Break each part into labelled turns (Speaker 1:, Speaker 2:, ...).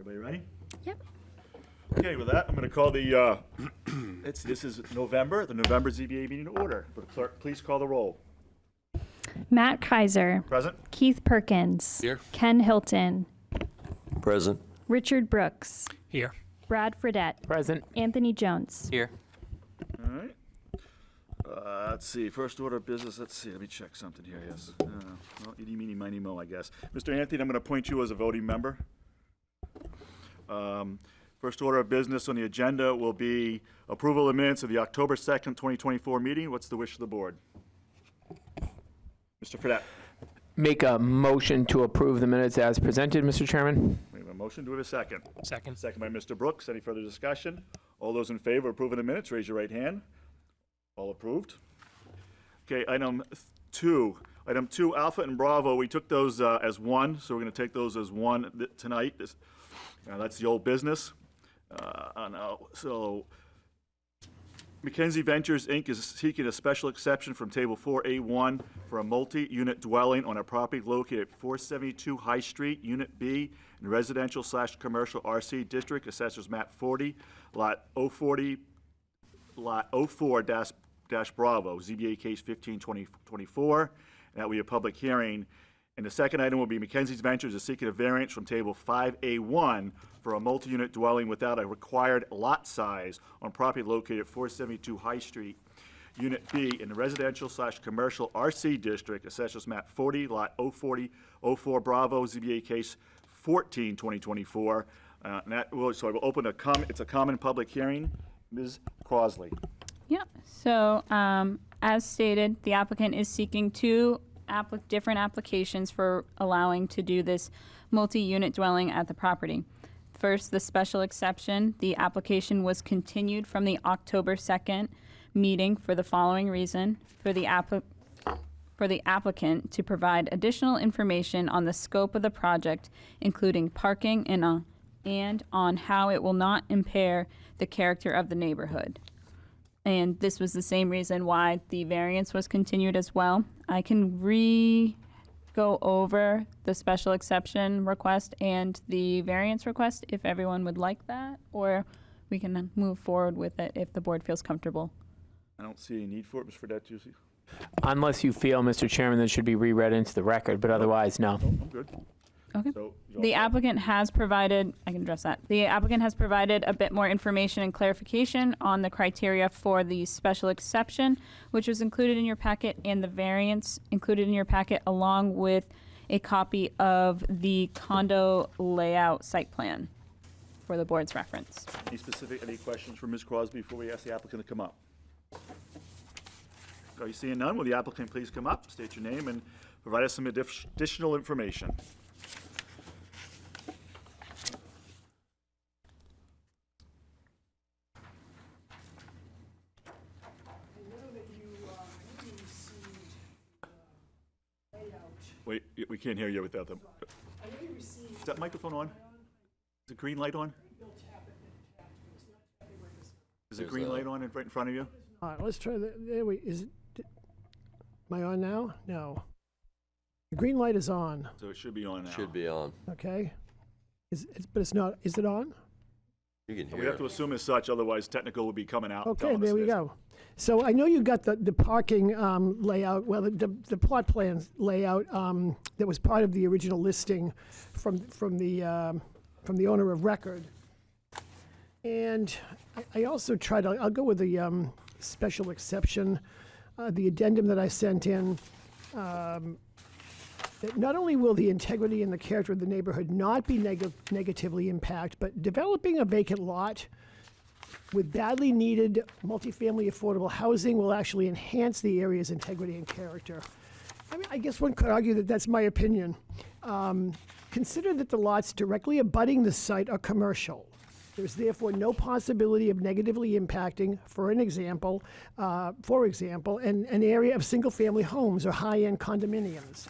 Speaker 1: Everybody ready?
Speaker 2: Yep.
Speaker 1: Okay, with that, I'm going to call the, this is November, the November ZBA meeting to order. Would the clerk please call the roll?
Speaker 2: Matt Kaiser.
Speaker 1: Present?
Speaker 2: Keith Perkins.
Speaker 3: Here.
Speaker 2: Ken Hilton.
Speaker 3: Present.
Speaker 2: Richard Brooks.
Speaker 3: Here.
Speaker 2: Brad Fredette.
Speaker 3: Present.
Speaker 2: Anthony Jones.
Speaker 3: Here.
Speaker 1: All right. Let's see, first order of business, let's see, let me check something here, yes. Well, eeny, meeny, miny, mo, I guess. Mr. Anthony, I'm going to appoint you as a voting member. First order of business on the agenda will be approval of minutes of the October 2nd, 2024 meeting. What's the wish of the board? Mr. Fredette.
Speaker 4: Make a motion to approve the minutes as presented, Mr. Chairman.
Speaker 1: We have a motion, do we have a second?
Speaker 3: Second.
Speaker 1: Second by Mr. Brooks. Any further discussion? All those in favor of approving the minutes, raise your right hand. All approved. Okay, item two, Alpha and Bravo, we took those as one, so we're going to take those as one tonight. That's the old business. So Mackenzie Ventures, Inc. is seeking a special exception from Table 4A1 for a multi-unit dwelling on a property located at 472 High Street, Unit B, in residential/commercial RC District, Assessors Map 40, Lot 040, Lot 04-Bravo, ZBA Case 15-2024, and that will be a public hearing. And the second item will be Mackenzie's Ventures is seeking a variance from Table 5A1 for a multi-unit dwelling without a required lot size on property located at 472 High Street, Unit B, in the residential/commercial RC District, Assessors Map 40, Lot 040-04 Bravo, ZBA Case 14-2024. And that will, so I will open it's a common public hearing. Ms. Crosley.
Speaker 5: Yep. So, as stated, the applicant is seeking two different applications for allowing to do this multi-unit dwelling at the property. First, the special exception. The application was continued from the October 2nd meeting for the following reason: for the applicant to provide additional information on the scope of the project, including parking and on how it will not impair the character of the neighborhood. And this was the same reason why the variance was continued as well. I can go over the special exception request and the variance request if everyone would like that, or we can move forward with it if the board feels comfortable.
Speaker 1: I don't see any need for it, Ms. Fredette, do you see?
Speaker 4: Unless you feel, Mr. Chairman, that it should be reread into the record, but otherwise, no.
Speaker 1: I'm good.
Speaker 5: Okay.
Speaker 1: So,
Speaker 5: The applicant has provided, I can address that. The applicant has provided a bit more information and clarification on the criteria for the special exception, which was included in your packet, and the variance included in your packet, along with a copy of the condo layout site plan for the board's reference.
Speaker 1: any questions for Ms. Crosby before we ask the applicant to come up? Are you seeing none? Will the applicant please come up, state your name, and provide us some additional information? Wait, we can't hear you without them. Is that microphone on? Is the green light on? Is the green light on right in front of you?
Speaker 6: All right, let's try that. There we, am I on now? No. The green light is on,
Speaker 1: So it should be on now.
Speaker 3: Should be on.
Speaker 6: okay? But it's not, is it on?
Speaker 3: You can
Speaker 1: We
Speaker 3: hear
Speaker 1: have to
Speaker 3: it.
Speaker 1: assume as such, otherwise technical will be coming out.
Speaker 6: Okay,
Speaker 1: telling us
Speaker 6: there we
Speaker 1: it is.
Speaker 6: go. So I know you got the parking layout, well, the plot plan layout that was part of the original listing from the owner of record. And I also tried, I'll go with the special exception, the addendum that I sent in. That not only will the integrity and the character of the neighborhood not be negatively impacted, but developing a vacant lot with badly needed multifamily affordable housing will actually enhance the area's integrity and character. I mean, I guess one could argue that that's my opinion. Consider that the lots directly abutting the site are commercial. There's therefore no possibility of negatively impacting, for example, an area of single-family homes or high-end condominiums,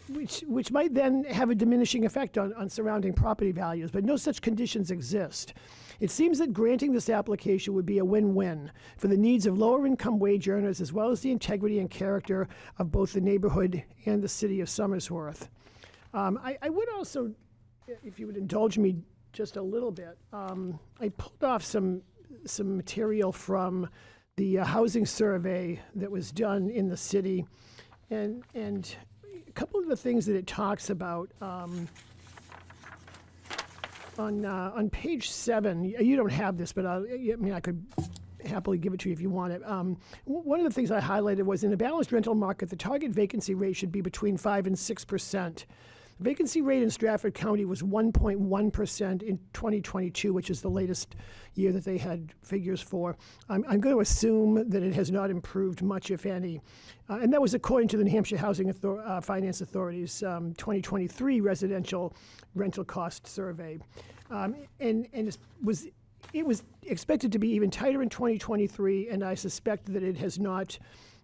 Speaker 6: which might then have a diminishing effect on surrounding property values, but no such conditions exist. It seems that granting this application would be a win-win for the needs of lower-income wage earners, as well as the integrity and character of both the neighborhood and the city of Somersworth. I would also if you would indulge me just a little bit, I pulled off some material from the housing survey that was done in the city, and a couple of the things that it talks about on page 7. You don't have this, but I could happily give it to you if you want it. One of the things I highlighted was in a balanced rental market, the target vacancy rate should be between 5% and 6%. The vacancy rate in Stratford County was 1.1% in 2022, which is the latest year that they had figures for. I'm going to assume that it has not improved much, if any. And that was according to the New Hampshire Housing Finance Authority's 2023 residential rental cost survey. And it was expected to be even tighter in 2023, and I suspect that it has not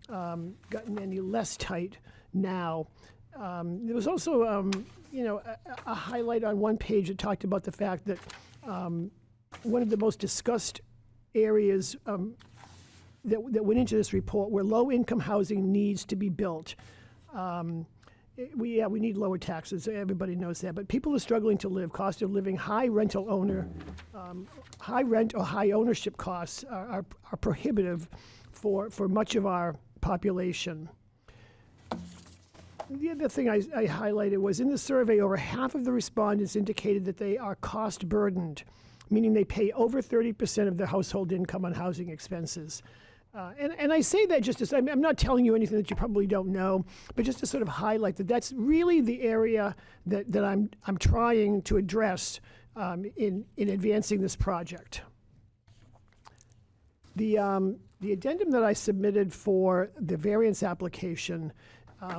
Speaker 6: gotten any less tight now. There was also, a highlight on one page that talked about the fact that one of the most discussed areas that went into this report were low-income housing needs to be built. We need lower taxes. Everybody knows that. But people are struggling to live. Cost of living, high rent or high ownership costs are prohibitive for much of our population. The other thing I highlighted was in the survey, over half of the respondents indicated that they are cost burdened, meaning they pay over 30% of their household income on housing expenses. And I say that just as, I'm not telling you anything that you probably don't know, but just to sort of highlight that that's really the area that I'm trying to address in advancing this project. The addendum that I submitted for the variance application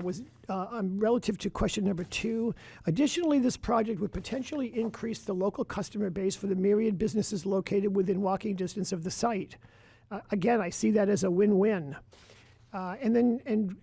Speaker 6: was relative to question number 2. Additionally, this project would potentially increase the local customer base for the myriad businesses located within walking distance of the site. Again, I see that as a win-win. And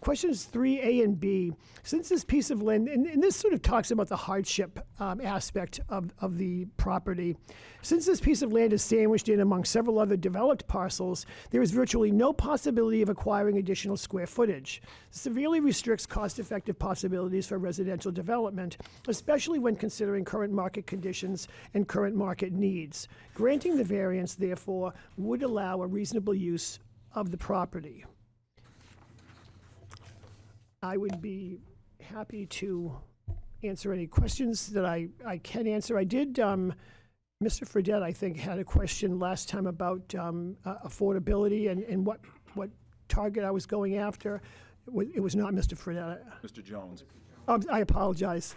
Speaker 6: questions 3A and B, since this piece of land, and this sort of talks about the hardship aspect of the property. Since this piece of land is sandwiched in among several other developed parcels, there is virtually no possibility of acquiring additional square footage. This severely restricts cost-effective possibilities for residential development, especially when considering current market conditions and current market needs. Granting the variance, therefore, would allow a reasonable use of the property. I would be happy to answer any questions that I can answer. I did, Mr. Fredette, I think, had a question last time about affordability and what target I was going after. It was not Mr. Fredette.
Speaker 1: Mr. Jones.
Speaker 6: I apologize.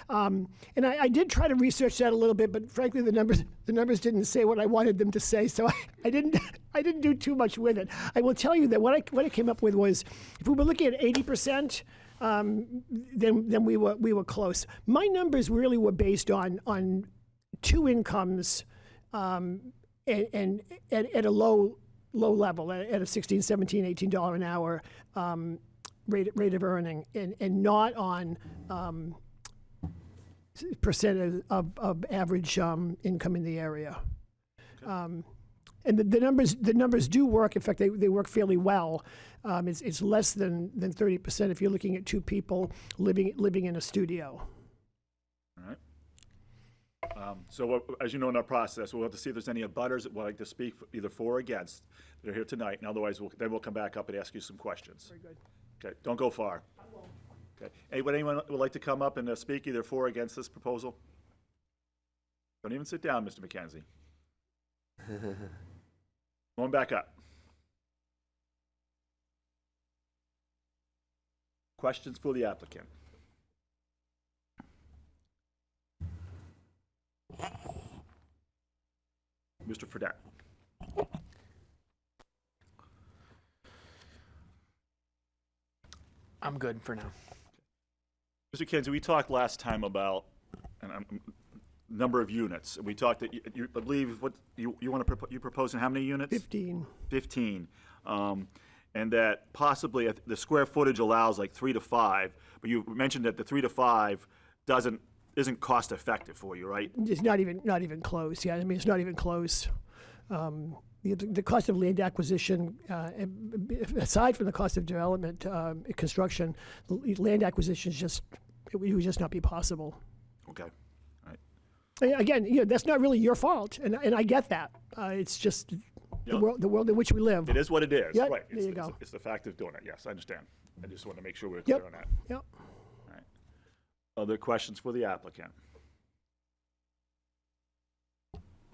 Speaker 6: And I did try to research that a little bit, but frankly, the numbers didn't say what I wanted them to say, so I didn't do too much with it. I will tell you that what I came up with was, if we were looking at 80%, then we were close. My numbers really were based on two incomes and at a low level, at a $16, $17, $18 an hour rate of earning, and not on percent of average income in the area. And the numbers do work. In fact, they work fairly well. It's less than 30% if you're looking at two people living in a studio.
Speaker 1: All right. So as you know, in our process, we'll have to see if there's any abutters that would like to speak either for or against that are here tonight, and otherwise we'll come back up and ask you some questions.
Speaker 6: Very good.
Speaker 1: Okay, don't go far. Okay. Anyone would like to come up and speak either for or against this proposal? Don't even sit down, Mr. McKenzie. Going back up. Questions for the applicant? Mr. Fredette.
Speaker 4: I'm good for now.
Speaker 1: Mr. Kenzie, we talked last time about number of units. We talked that you believe what you want to you proposing how many units?
Speaker 6: 15.
Speaker 1: 15. And that possibly the square footage allows like 3 to 5, but you mentioned that the 3 to 5 isn't cost effective for you, right?
Speaker 6: It's not even close. Yeah, I mean, it's not even close. The cost of land acquisition, aside from the cost of development, construction, land acquisition would just not be possible.
Speaker 1: Okay. All right.
Speaker 6: And again, that's not really your fault, and I get that. It's just
Speaker 1: Yeah.
Speaker 6: the world in which we live.
Speaker 1: It is what it is.
Speaker 6: Yep,
Speaker 1: Right.
Speaker 6: there you go.
Speaker 1: It's the fact of doing it. Yes, I understand. I just want to make sure we're clear
Speaker 6: Yep.
Speaker 1: on that.
Speaker 6: Yep.
Speaker 1: All right. Other questions for the applicant?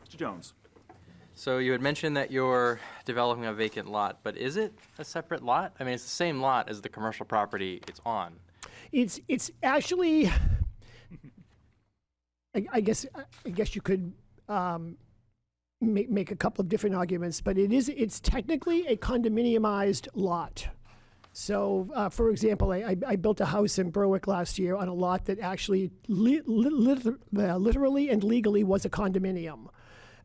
Speaker 1: Mr. Jones?
Speaker 7: So you had mentioned that you're developing a vacant lot, but is it a separate lot? I mean, it's the same lot as the commercial property it's on.
Speaker 6: It's actually, I guess you could make a couple of different arguments, but it's technically a condominiumized lot. So, for example, I built a house in Berwick last year on a lot that actually literally and legally was a condominium.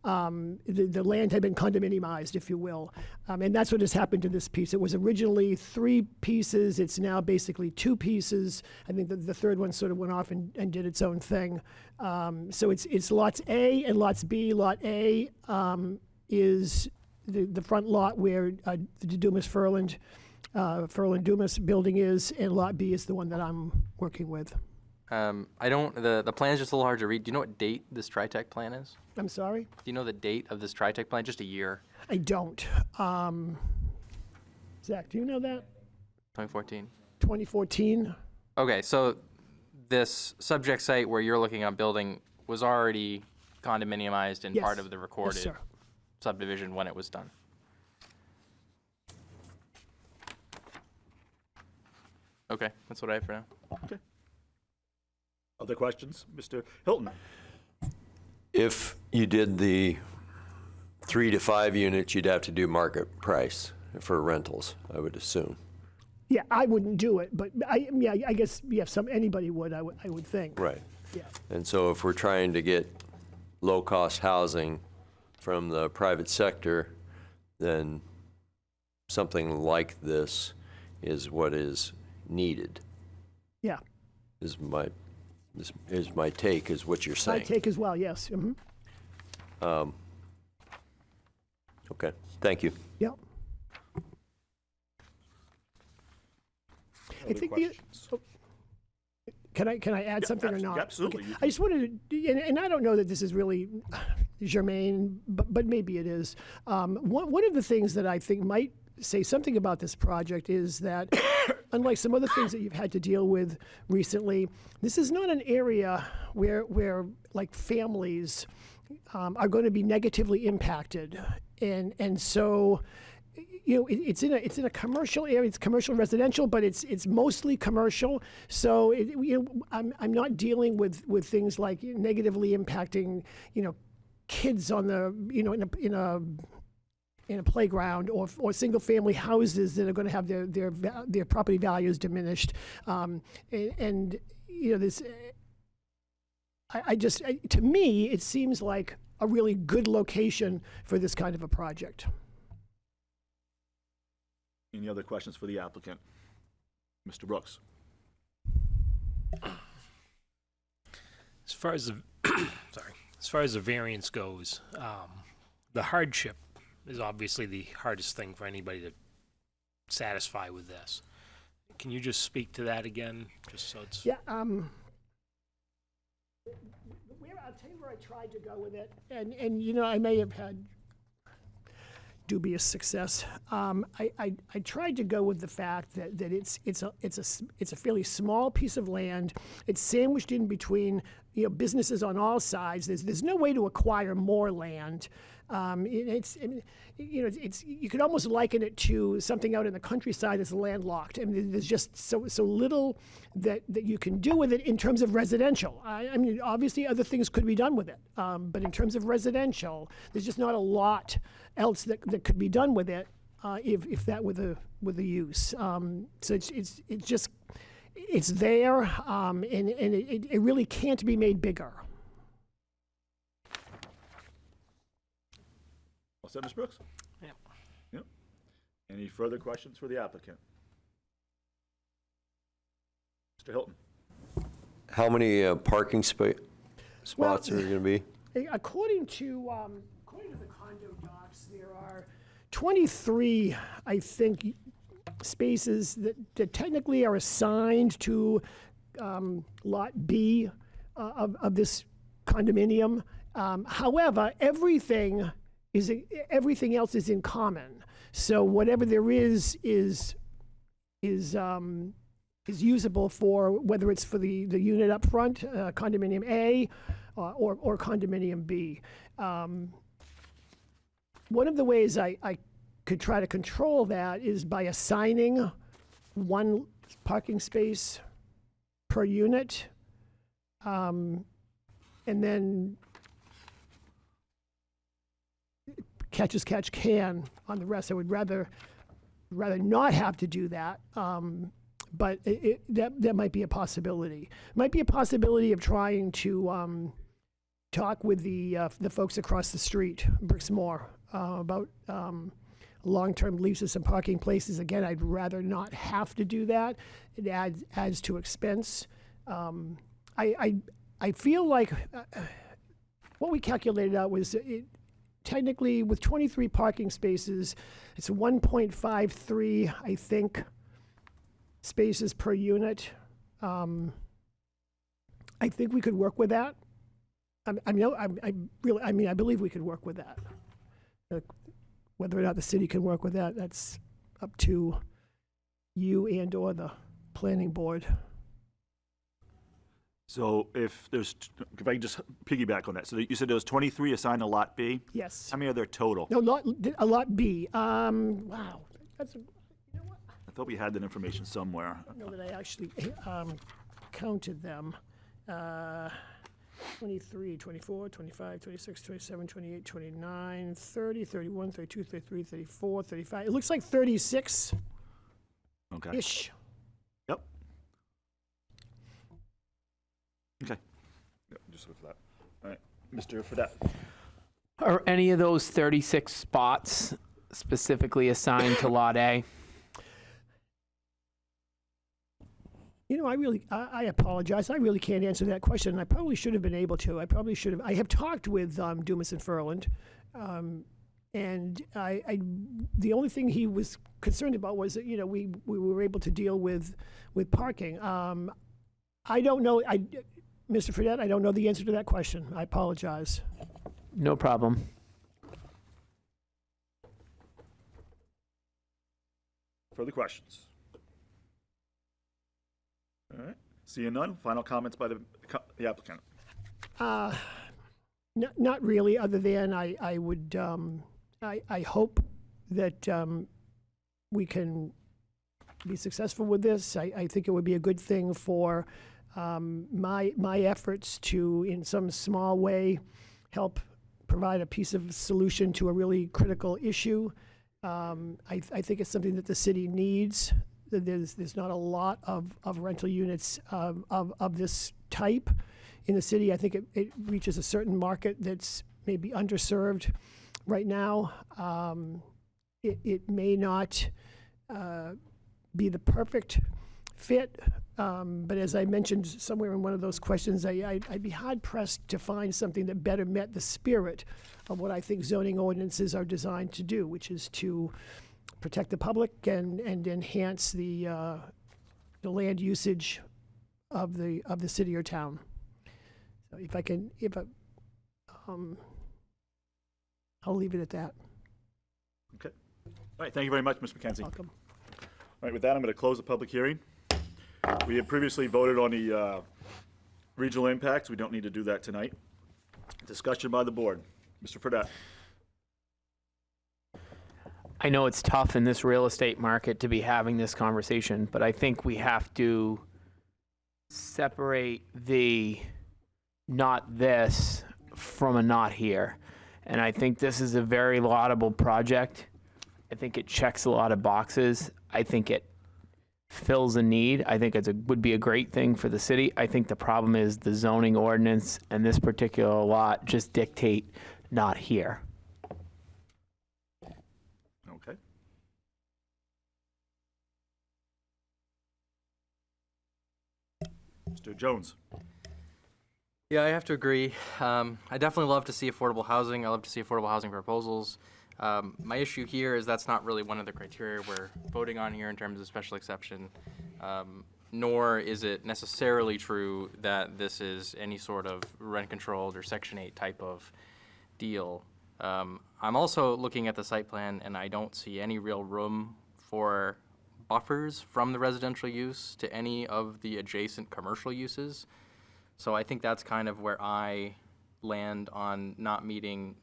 Speaker 6: The land had been condominiumized, if you will. And that's what has happened to this piece. It was originally 3 pieces. It's now basically 2 pieces. I think the third one sort of went off and did its own thing. So it's lots A and lots B. Lot A is the front lot where the Dumas-Furland Dumas building is, and Lot B is the one that I'm working with.
Speaker 7: The plan's just a little hard to read. Do you know what date this TriTech plan is?
Speaker 6: I'm sorry?
Speaker 7: Do you know the date of this TriTech plan? Just a year,
Speaker 6: I don't. Zach, do you know that?
Speaker 7: 2014.
Speaker 6: 2014?
Speaker 7: Okay, so this subject site where you're looking at building was already condominiumized and
Speaker 6: Yes.
Speaker 7: part of the
Speaker 6: Yes,
Speaker 7: recorded
Speaker 6: sir.
Speaker 7: subdivision when it was done. Okay, that's what I have for now.
Speaker 1: Okay. Other questions? Mr. Hilton?
Speaker 3: If you did the 3 to 5 units, you'd have to do market price for rentals, I would assume.
Speaker 6: Yeah, I wouldn't do it, but I guess anybody would. I would think.
Speaker 3: Right.
Speaker 6: Yeah.
Speaker 3: And so if we're trying to get low-cost housing from the private sector, then something like this is what is needed,
Speaker 6: Yeah.
Speaker 3: is my take, is what you're
Speaker 6: My
Speaker 3: saying.
Speaker 6: take as well. Yes.
Speaker 3: Okay, thank you.
Speaker 6: Yeah. I
Speaker 1: Other
Speaker 6: think
Speaker 1: questions?
Speaker 6: Can I add something or not?
Speaker 1: Absolutely.
Speaker 6: Okay. I just wanted to, and I don't know that this is really germane, but maybe it is. One of the things that I think might say something about this project is that, unlike some other things that you've had to deal with recently, this is not an area where like families are going to be negatively impacted, and so. It's in a commercial area. It's commercial residential, but it's mostly commercial. So I'm not dealing with things like negatively impacting kids on the in a playground or single family houses that are going to have their property values diminished. This to me it seems like a really good location for this kind of a project.
Speaker 1: Any other questions for the applicant? Mr. Brooks?
Speaker 8: As far as the as far as the variance goes, the hardship is obviously the hardest thing for anybody to satisfy with this. Can you just speak to that again, just so it's
Speaker 6: Yeah. I'll tell you where I tried to go with it, and I may have had dubious success. I tried to go with the fact that it's a fairly small piece of land. It's sandwiched in between businesses on all sides. There's no way to acquire more land. You could almost liken it to something out in the countryside that's landlocked. I mean, there's just so little that you can do with it in terms of residential. I mean, obviously other things could be done with it, but in terms of residential, there's just not a lot else that could be done with it if that were the use. So it's there, and it really can't be made bigger.
Speaker 1: All set, Ms. Brooks?
Speaker 8: Yep.
Speaker 1: Yep. Any further questions for the applicant? Mr. Hilton?
Speaker 3: How many parking spots are there going to be?
Speaker 6: According to the condo docs, there are 23, I think, spaces that technically are assigned to Lot B. of this condominium. However, everything else is in common. So whatever there is usable for, whether it's for the unit up front, condominium A, or condominium B. One of the ways I could try to control that is by assigning one parking space per unit, and then catch as catch can on the rest. I would rather not have to do that, but that might be a possibility. Might be a possibility of trying to talk with the folks across the street, Brixmore, about long-term leases and parking places. Again, I'd rather not have to do that. It adds to expense. I feel like what we calculated out was technically with 23 parking spaces, it's 1.53, I think, spaces per unit. I think we could work with that. I believe we could work with that. Whether or not the city can work with that, that's up to you and/or the planning board.
Speaker 1: So if I can just piggyback on that. So you said there was 23 assigned to Lot B?
Speaker 6: Yes.
Speaker 1: How many are there total?
Speaker 6: No, a lot B. Wow. That's
Speaker 1: I thought we had that information somewhere.
Speaker 6: I don't know that I actually counted them. 23, 24, 25, 26, 27, 28, 29, 30, 31, 32, 33, 34, 35. It looks like 36-ish.
Speaker 1: Okay. Yep. Okay. Yep, just look for that. All right. Mr. Fredette.
Speaker 4: Are any of those 36 spots specifically assigned to Lot A?
Speaker 6: You know, I apologize. I really can't answer that question. I probably should have been able to. I have talked with Dumas and Furland, and the only thing he was concerned about was that, we were able to deal with parking. I don't know, Mr. Fredette, I don't know the answer to that question. I apologize.
Speaker 4: No problem.
Speaker 1: Further questions? All right. Seeing none, final comments by the applicant.
Speaker 6: Not really, other than I would, I hope that we can be successful with this. I think it would be a good thing for my efforts to, in some small way, help provide a piece of solution to a really critical issue. I think it's something that the city needs. There's not a lot of rental units of this type in the city. I think it reaches a certain market that's maybe underserved right now. It may not be the perfect fit, but as I mentioned somewhere in one of those questions, I'd be hard-pressed to find something that better met the spirit of what I think zoning ordinances are designed to do, which is to protect the public and enhance the land usage of the city or town. So I'll leave it at that.
Speaker 1: Okay. All right. Thank you very much, Ms. McKenzie.
Speaker 6: Welcome.
Speaker 1: All right. With that, I'm going to close the public hearing. We had previously voted on the regional impacts. We don't need to do that tonight. Discussion by the board. Mr. Fredette.
Speaker 4: I know it's tough in this real estate market to be having this conversation, but I think we have to separate the not this from a not here. And I think this is a very laudable project. I think it checks a lot of boxes. I think it fills a need. I think would be a great thing for the city. I think the problem is the zoning ordinance and this particular lot just dictate not here.
Speaker 1: Okay. Mr. Jones.
Speaker 7: Yeah, I have to agree. I definitely love to see affordable housing. I love to see affordable housing proposals. My issue here is that's not really one of the criteria we're voting on here in terms of special exception. nor is it necessarily true that this is any sort of rent-controlled or Section 8 type of deal. I'm also looking at the site plan, and I don't see any real room for buffers from the residential use to any of the adjacent commercial uses. So I think that's kind of where I land on not meeting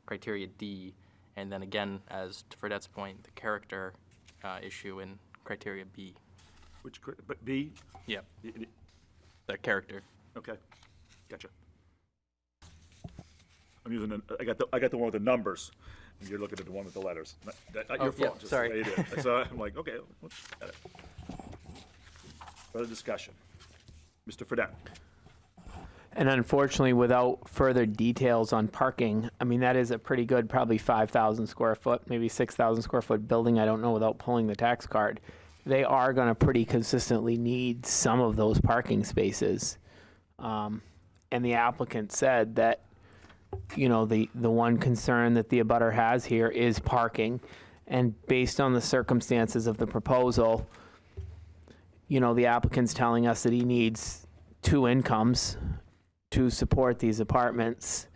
Speaker 7: criteria D. And then again, as to Fredette's point, the character issue in criteria B.
Speaker 1: But B?
Speaker 7: Yep, the character.
Speaker 1: Okay, gotcha. I'm using, I got the one with the numbers, and you're looking at the one with the letters. Not your
Speaker 7: yeah,
Speaker 1: fault, just
Speaker 7: sorry.
Speaker 1: the way it is. So I'm like, okay, got it. Further discussion. Mr. Fredette?
Speaker 4: And unfortunately, without further details on parking, I mean, that is a pretty good, probably 5,000 square foot, maybe 6,000 square foot building. I don't know without pulling the tax card. They are going to pretty consistently need some of those parking spaces. And the applicant said that, you know, the one concern that the abutter has here is parking. And based on the circumstances of the proposal, you know, the applicant's telling us that he needs 2 incomes to support these apartments.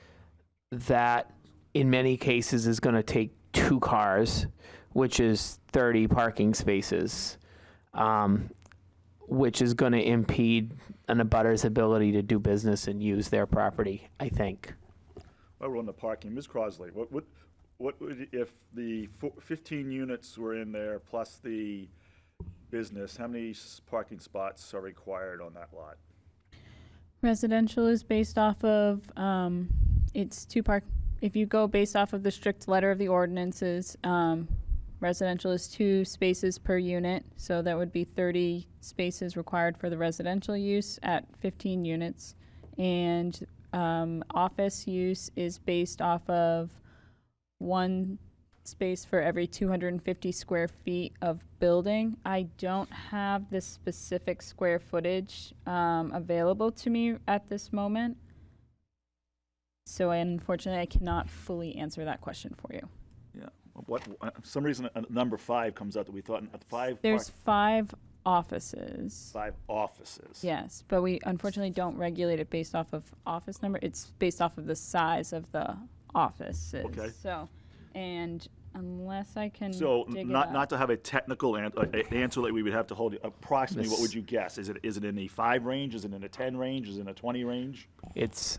Speaker 4: That in many cases is going to take 2 cars, which is 30 parking spaces, which is going to impede an abutter's ability to do business and use their property, I think.
Speaker 1: While we're on the parking, Ms. Crosley, what would, if the 15 units were in there plus the business, how many parking spots are required on that lot?
Speaker 5: Residential is based off of, it's if you go based off of the strict letter of the ordinances, residential is 2 spaces per unit, so that would be 30 spaces required for the residential use at 15 units. And office use is based off of 1 space for every 250 square feet of building. I don't have the specific square footage available to me at this moment. So unfortunately, I cannot fully answer that question for you.
Speaker 1: Yeah, for some reason, number 5 comes out that we thought, 5?
Speaker 5: There's 5 offices.
Speaker 1: 5 offices.
Speaker 5: Yes, but we unfortunately don't regulate it based off of office number. It's based off of the size of the offices.
Speaker 1: Okay.
Speaker 5: So, and unless I can
Speaker 1: So
Speaker 5: dig
Speaker 1: not
Speaker 5: it
Speaker 1: not
Speaker 5: up.
Speaker 1: to have a technical answer that we would have to hold, approximately, what would you guess? Is it in the 5 range? Is it in a 10 range? Is it in a 20 range?
Speaker 4: It's,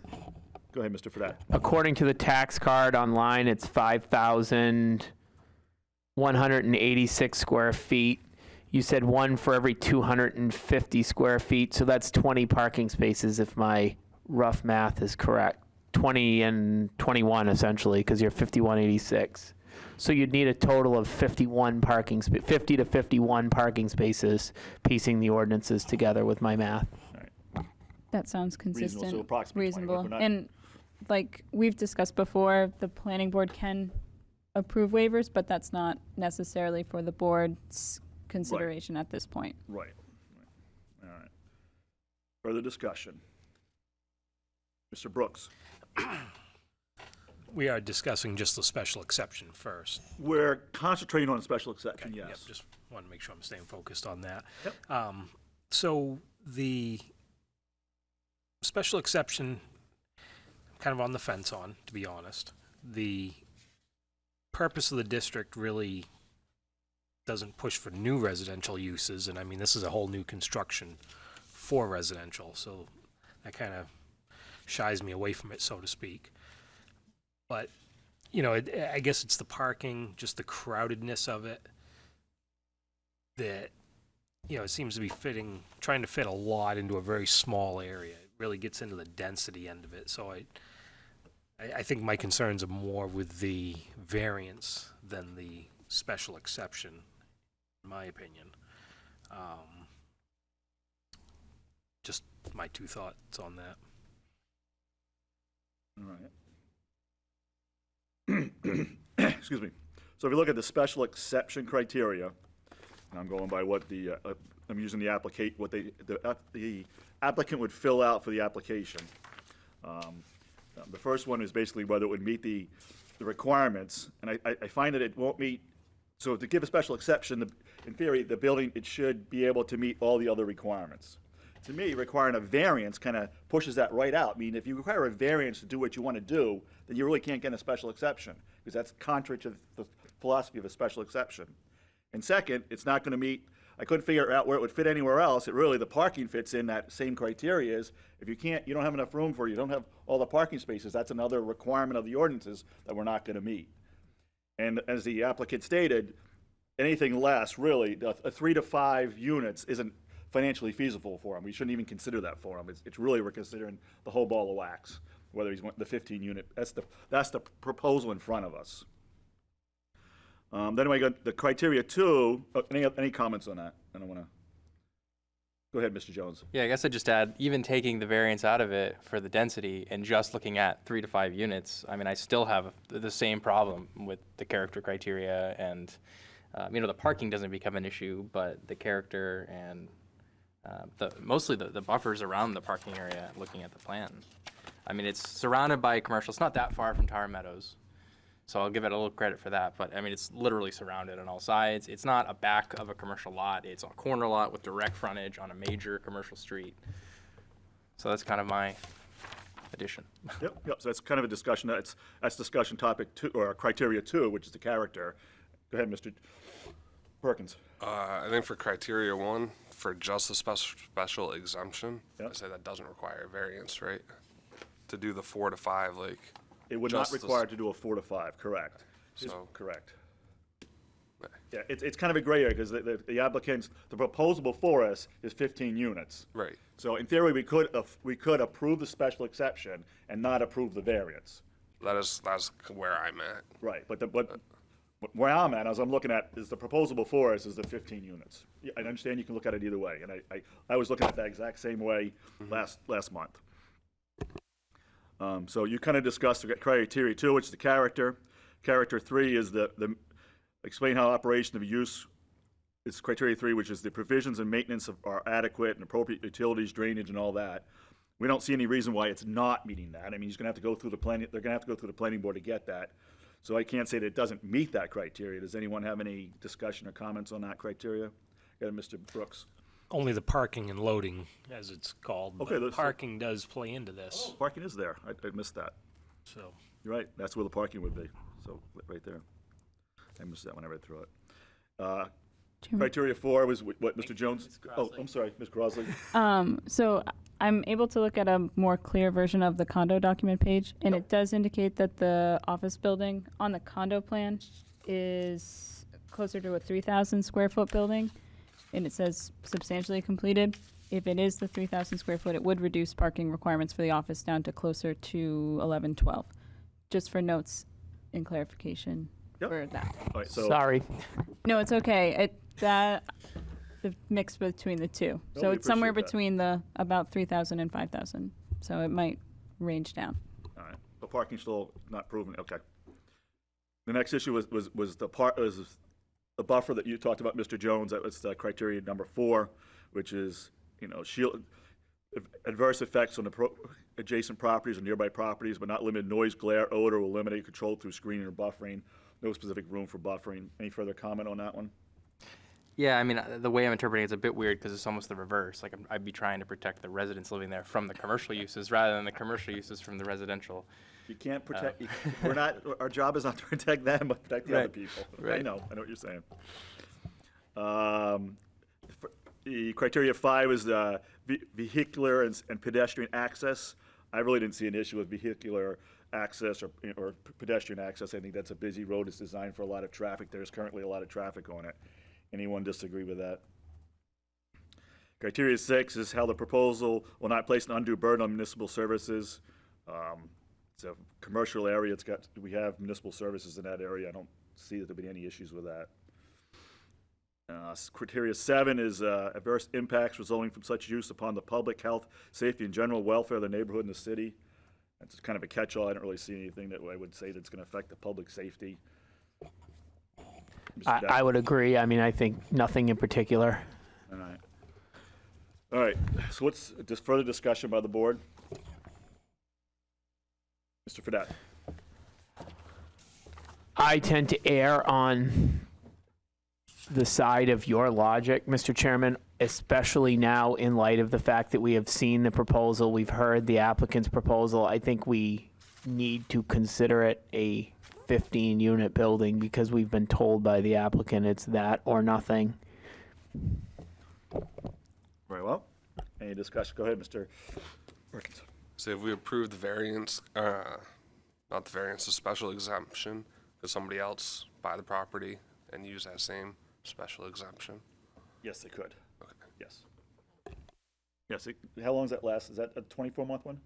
Speaker 1: Go ahead, Mr. Fredette.
Speaker 4: according to the tax card online, it's 5,186 square feet. You said 1 for every 250 square feet, so that's 20 parking spaces if my rough math is correct. 20 and 21 essentially, because you're 5186. So you'd need a total of 51 50 to 51 parking spaces, piecing the ordinances together with my math.
Speaker 5: That sounds consistent.
Speaker 1: so approximately 20,
Speaker 5: reasonable.
Speaker 1: we're not-
Speaker 5: And like we've discussed before, the planning board can approve waivers, but that's not necessarily for the board's consideration at this point.
Speaker 1: Right. All right. Further discussion. Mr. Brooks,
Speaker 8: We are discussing just the special exception first.
Speaker 1: we're concentrating on a special exception,
Speaker 8: Yep,
Speaker 1: yes.
Speaker 8: just want to make sure I'm staying focused on that.
Speaker 1: Yep.
Speaker 8: So the special exception, I'm kind of on the fence on, to be honest. The purpose of the district really doesn't push for new residential uses, and I mean, this is a whole new construction for residential, so that kind of shies me away from it, so to speak. But, you know, I guess it's the parking, just the crowdedness of it, that, you know, it seems to be trying to fit a lot into a very small area. It really gets into the density end of it. So I think my concerns are more with the variance than the special exception, in my opinion. Just my 2 thoughts on that.
Speaker 1: All right. Excuse me. So if you look at the special exception criteria, and I'm going by what I'm using the applicant would fill out for the application. The first one is basically whether it would meet the requirements, and I find that it won't meet. So to give a special exception, in theory, the building, it should be able to meet all the other requirements. To me, requiring a variance kind of pushes that right out. I mean, if you require a variance to do what you want to do, then you really can't get a special exception, because that's contrary to the philosophy of a special exception. And second, it's not going to meet, I couldn't figure out where it would fit anywhere else. It really, the parking fits in that same criteria. Is if you don't have enough room you don't have all the parking spaces, that's another requirement of the ordinances that we're not going to meet. And as the applicant stated, anything less, really, a 3 to 5 units isn't financially feasible for him. We shouldn't even consider that for him. It's really, we're considering the whole ball of wax, whether he's the 15 unit. That's the proposal in front of us. Then we got the criteria 2. Any comments on that? I don't want to. Go ahead, Mr. Jones.
Speaker 7: Yeah, I guess I'd just add, even taking the variance out of it for the density and just looking at 3 to 5 units, I mean, I still have the same problem with the character criteria, and the parking doesn't become an issue, but the character and mostly the buffers around the parking area, looking at the plan. I mean, it's surrounded by commercial. It's not that far from Tower Meadows, so I'll give it a little credit for that. But I mean, it's literally surrounded on all sides. It's not a back of a commercial lot. It's a corner lot with direct frontage on a major commercial street. So that's kind of my addition.
Speaker 1: Yep. So that's kind of a discussion. That's discussion topic 2, or criteria 2, which is the character. Go ahead, Mr. Perkins.
Speaker 9: I think for criteria 1, for just the special exemption,
Speaker 1: Yep.
Speaker 9: I say that doesn't require a variance, right? To do the 4 to 5, like.
Speaker 1: It would not
Speaker 9: just the
Speaker 1: require to do a 4 to 5, correct. Correct.
Speaker 9: Right.
Speaker 1: Yeah, it's kind of a gray area, because the applicants, the proposal before us is 15 units.
Speaker 9: Right.
Speaker 1: So in theory, we could approve the special exception and not approve the variance.
Speaker 9: That's where I'm at.
Speaker 1: Right, but where I'm at, as I'm looking at, is the proposal before us is the 15 units. Yeah, I understand you can look at it either way, and I was looking at that exact same way last month. So you kind of discussed the criteria 2, which is the character. Character 3 is the explain how operation of use. It's criteria 3, which is the provisions and maintenance are adequate and appropriate utilities, drainage, and all that. We don't see any reason why it's not meeting that. I mean, he's going to have to go through the planning. They're going to have to go through the planning board to get that. So I can't say that it doesn't meet that criteria. Does anyone have any discussion or comments on that criteria? Go ahead, Mr. Brooks.
Speaker 8: Only the parking and loading, as it's called.
Speaker 1: Okay,
Speaker 8: but parking does play into this.
Speaker 1: Parking is there. I missed that.
Speaker 8: So
Speaker 1: You're right. That's where the parking would be. So right there. I missed that when I read through it. Criteria 4 was what, Mr. Jones? Oh, I'm sorry, Ms. Crosley.
Speaker 5: So I'm able to look at a more clear version of the condo document page, and it does indicate that the office building on the condo plan is closer to a 3,000 square foot building, and it says substantially completed. If it is the 3,000 square foot, it would reduce parking requirements for the office down to closer to 1112. Just for notes and clarification for that.
Speaker 1: All right, so
Speaker 4: Sorry.
Speaker 5: No, it's okay. The mix between the two.
Speaker 1: No,
Speaker 5: So
Speaker 1: we
Speaker 5: it's somewhere
Speaker 1: appreciate that.
Speaker 5: between the about 3,000 and 5,000. So it might range down.
Speaker 1: all right, the parking's still not proven. Okay. The next issue was the buffer that you talked about, Mr. Jones. That was criteria number 4, which is shield adverse effects on the adjacent properties or nearby properties, but not limited noise, glare, odor, will eliminate control through screening or buffering. No specific room for buffering. Any further comment on that one?
Speaker 7: Yeah, I mean, the way I'm interpreting it's a bit weird because it's almost the reverse. Like I'd be trying to protect the residents living there from the commercial uses rather than the commercial uses from the residential.
Speaker 1: You can't protect. We're not. Our job is not to protect them, but protect the other
Speaker 7: Right.
Speaker 1: people. I
Speaker 7: Right.
Speaker 1: know what you're saying. The criteria 5 is vehicular and pedestrian access. I really didn't see an issue with vehicular access or pedestrian access. I think that's a busy road. It's designed for a lot of traffic. There's currently a lot of traffic on it. Anyone disagree with that? Criteria 6 is how the proposal will not place an undue burden on municipal services. It's a commercial area. We have municipal services in that area. I don't see that there'll be any issues with that. Criteria 7 is adverse impacts resulting from such use upon the public health, safety, and general welfare of the neighborhood and the city. That's kind of a catch-all. I don't really see anything that I would say that's going to affect the public safety.
Speaker 4: I would agree. I mean, I think nothing in particular.
Speaker 1: All right. So what's just further discussion by the board? Mr. Fredette.
Speaker 4: I tend to err on the side of your logic, Mr. Chairman, especially now in light of the fact that we have seen the proposal, we've heard the applicant's proposal. I think we need to consider it a 15-unit building because we've been told by the applicant it's that or nothing.
Speaker 1: Very well. Any discussion? Go ahead, Mr. Perkins.
Speaker 9: So if we approve the variance, not the variance, the special exemption, could somebody else buy the property and use that same special exemption?
Speaker 1: Yes, they could.
Speaker 9: Okay.
Speaker 1: Yes. Yes, how long does that last? Is that a 24-month one?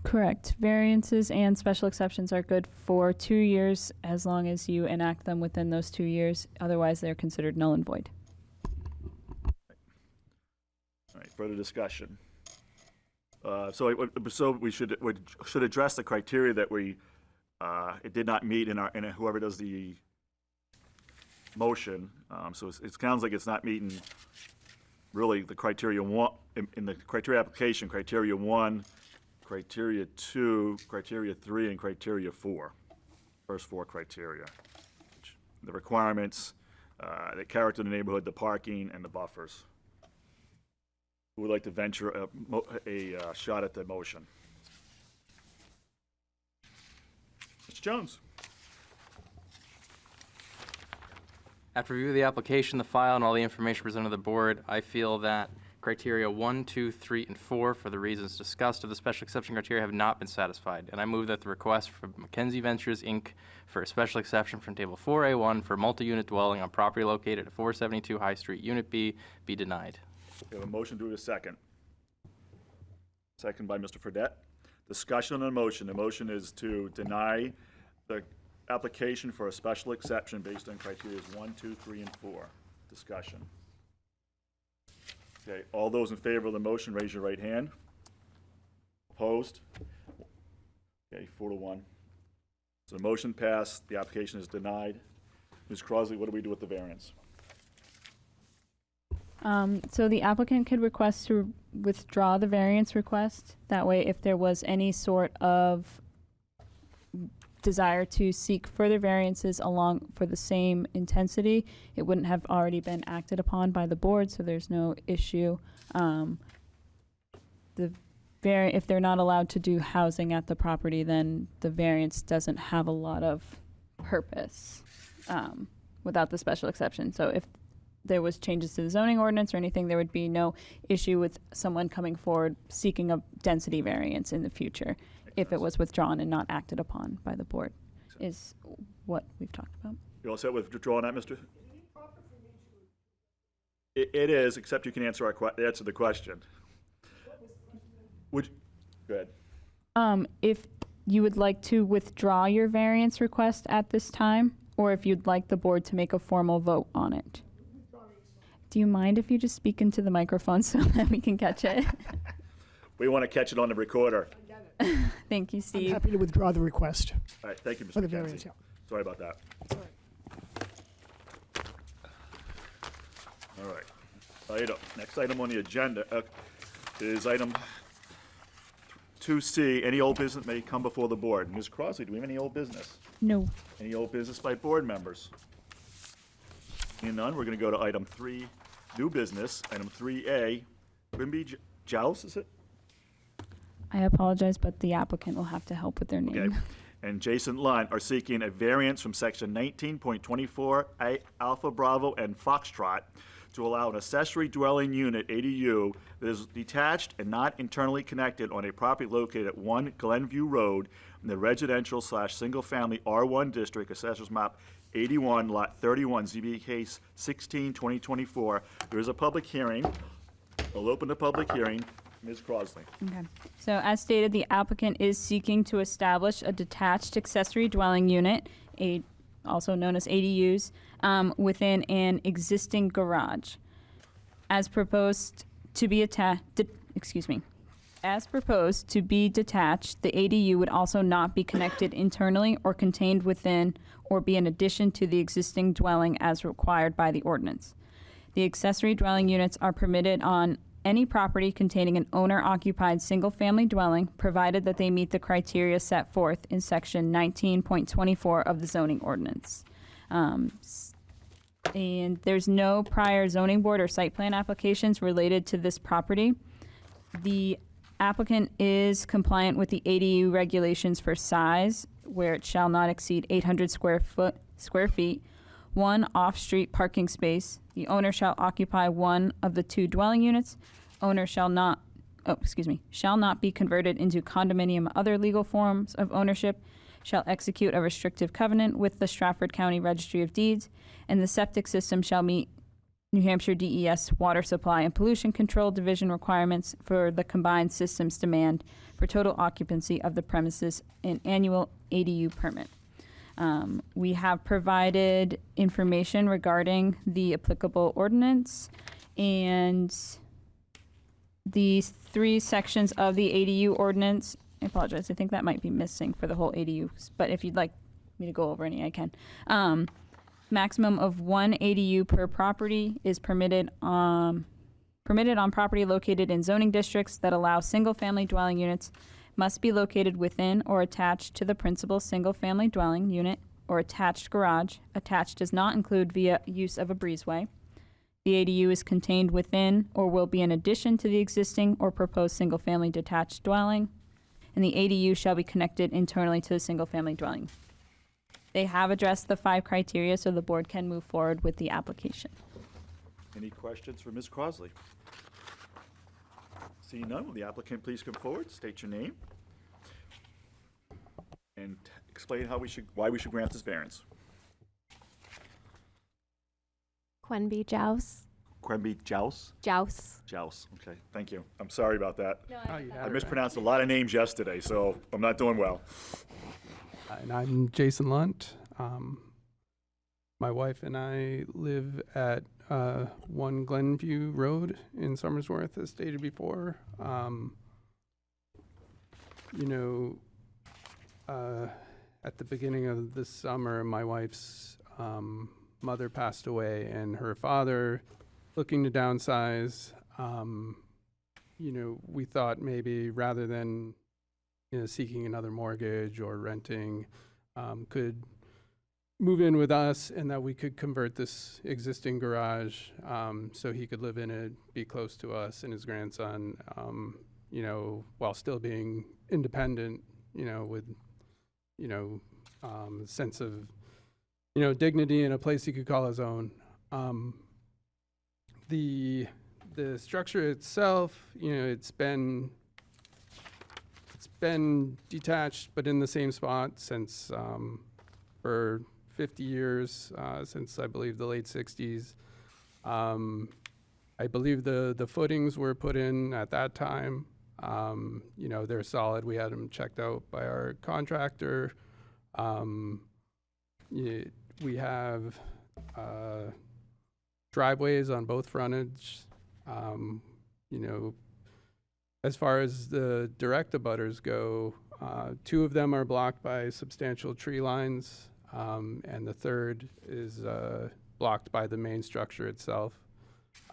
Speaker 5: Correct. Variances and special exceptions are good for 2 years as long as you enact them within those 2 years. Otherwise, they're considered null and void.
Speaker 1: All right, further discussion. So we should address the criteria that it did not meet in whoever does the motion. So it sounds like it's not meeting really the criteria one in the criteria application. Criteria 1, criteria 2, criteria 3, and criteria 4. First 4 criteria. The requirements, the character of the neighborhood, the parking, and the buffers. Who would like to venture a shot at the motion? Mr. Jones.
Speaker 7: After review of the application, the file, and all the information presented to the board, I feel that criteria 1, 2, 3, and 4, for the reasons discussed of the special exception criteria, have not been satisfied. And I move that the request from Mackenzie Ventures, Inc. for a special exception from Table 4A1 for multi-unit dwelling on property located at 472 High Street, Unit B, be denied.
Speaker 1: We have a motion. Do we have a second? Second by Mr. Fredette. Discussion on the motion. The motion is to deny the application for a special exception based on criteria 1, 2, 3, and 4. Discussion. Okay, all those in favor of the motion, raise your right hand. Opposed? Okay, 4-1. So the motion passed. The application is denied. Ms. Crosley, what do we do with the variance?
Speaker 5: So the applicant could request to withdraw the variance request. That way, if there was any sort of desire to seek further variances along for the same intensity, it wouldn't have already been acted upon by the board, so there's no issue. If they're not allowed to do housing at the property, then the variance doesn't have a lot of purpose without the special exception. So if there was changes to the zoning ordinance or anything, there would be no issue with someone coming forward seeking a density variance in the future if it was withdrawn and not acted upon by the board, is what we've talked about.
Speaker 1: You all set with withdrawing that, Mr.? It is, except you can answer the question. Go ahead.
Speaker 5: If you would like to withdraw your variance request at this time, or if you'd like the board to make a formal vote on it. Do you mind if you just speak into the microphone so that we can catch it?
Speaker 1: We want to catch it on the recorder.
Speaker 5: Thank you,
Speaker 6: I'm
Speaker 5: Steve.
Speaker 6: happy to withdraw the request.
Speaker 1: All right, thank you,
Speaker 6: For
Speaker 1: Mr.
Speaker 6: the
Speaker 1: McKenzie.
Speaker 6: variance, yeah.
Speaker 1: Sorry about that.
Speaker 6: All right.
Speaker 1: All right. Next item on the agenda is item 2C. Any old business may come before the board. Ms. Crossley, do we have any old business?
Speaker 5: No.
Speaker 1: Any old business by board members? Seeing none, we're going to go to item 3, new business. Item 3A, Quimby Joust, is it?
Speaker 5: I apologize, but the applicant will have to help with their name.
Speaker 1: Okay. And Jason Lunt are seeking a variance from section 19.24 Alpha Bravo and Foxtrot to allow an accessory dwelling unit, ADU, that is detached and not internally connected on a property located at 1 Glenview Road in the residential/single-family R1 district, Assessors Map 81, Lot 31, ZBA Case 16/2024. There is a public hearing. I'll open the public hearing. Ms. Crossley.
Speaker 5: Okay. So as stated, the applicant is seeking to establish a detached accessory dwelling unit, also known as ADUs, within an existing garage. As proposed to be As proposed to be detached, the ADU would also not be connected internally or contained within or be in addition to the existing dwelling as required by the ordinance. The accessory dwelling units are permitted on any property containing an owner-occupied single-family dwelling, provided that they meet the criteria set forth in section 19.24 of the zoning ordinance. And there's no prior zoning board or site plan applications related to this property. The applicant is compliant with the ADU regulations for size, where it shall not exceed 800 square feet, one off-street parking space. The owner shall occupy one of the two dwelling units. Owner shall not be converted into condominium. Other legal forms of ownership shall execute a restrictive covenant with the Stratford County Registry of Deeds, and the septic system shall meet New Hampshire DES Water Supply and Pollution Control Division requirements for the combined systems demand for total occupancy of the premises and annual ADU permit. We have provided information regarding the applicable ordinance, and these 3 sections of the ADU ordinance. I apologize, I think that might be missing for the whole ADUs, but if you'd like me to go over any, I can. Maximum of 1 ADU per property is permitted on property located in zoning districts that allow single-family dwelling units, must be located within or attached to the principal single-family dwelling unit or attached garage. Attached does not include via use of a breezeway. The ADU is contained within or will be an addition to the existing or proposed single-family detached dwelling, and the ADU shall be connected internally to the single-family dwelling. They have addressed the 5 criteria, so the board can move forward with the application.
Speaker 1: Any questions for Ms. Crosley? Seeing none, will the applicant please come forward, state your name, and explain why we should grant this variance.
Speaker 10: Quenby Jouse.
Speaker 1: Quemby Jouse?
Speaker 10: Jouse.
Speaker 1: Jouse, okay, thank you. I'm sorry about that.
Speaker 10: No,
Speaker 1: I mispronounced a lot of names yesterday, so I'm not doing well.
Speaker 11: And I'm Jason Lunt. My wife and I live at 1 Glenview Road in Somersworth, as stated before. At the beginning of this summer, my wife's mother passed away, and her father, looking to downsize, we thought maybe rather than seeking another mortgage or renting, could move in with us, and that we could convert this existing garage so he could live in it, be close to us and his grandson, while still being independent, with a sense of dignity in a place he could call his own. The structure itself, it's been detached, but in the same spot since for 50 years, since I believe the late 60s. I believe the footings were put in at that time. They're solid. We had them checked out by our contractor. We have driveways on both frontage. As far as the direct abutters go, 2 of them are blocked by substantial tree lines, and the third is blocked by the main structure itself.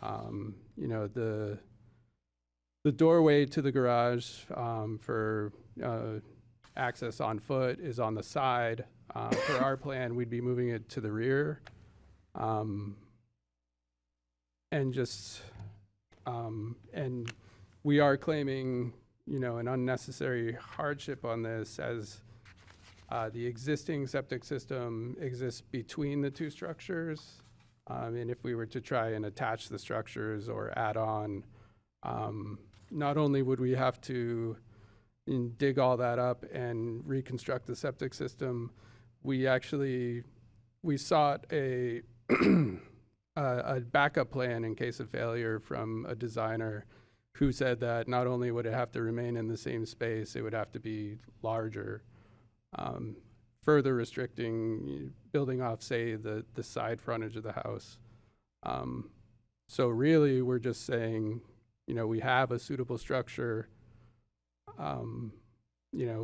Speaker 11: The doorway to the garage for access on foot is on the side. For our plan, we'd be moving it to the rear. And we are claiming, an unnecessary hardship on this, as the existing septic system exists between the 2 structures. And if we were to try and attach the structures or add on, not only would we have to dig all that up and reconstruct the septic system, we sought a backup plan in case of failure from a designer who said that not only would it have to remain in the same space, it would have to be larger, further restricting building off, say, the side frontage of the house. So really, we're just saying, we have a suitable structure,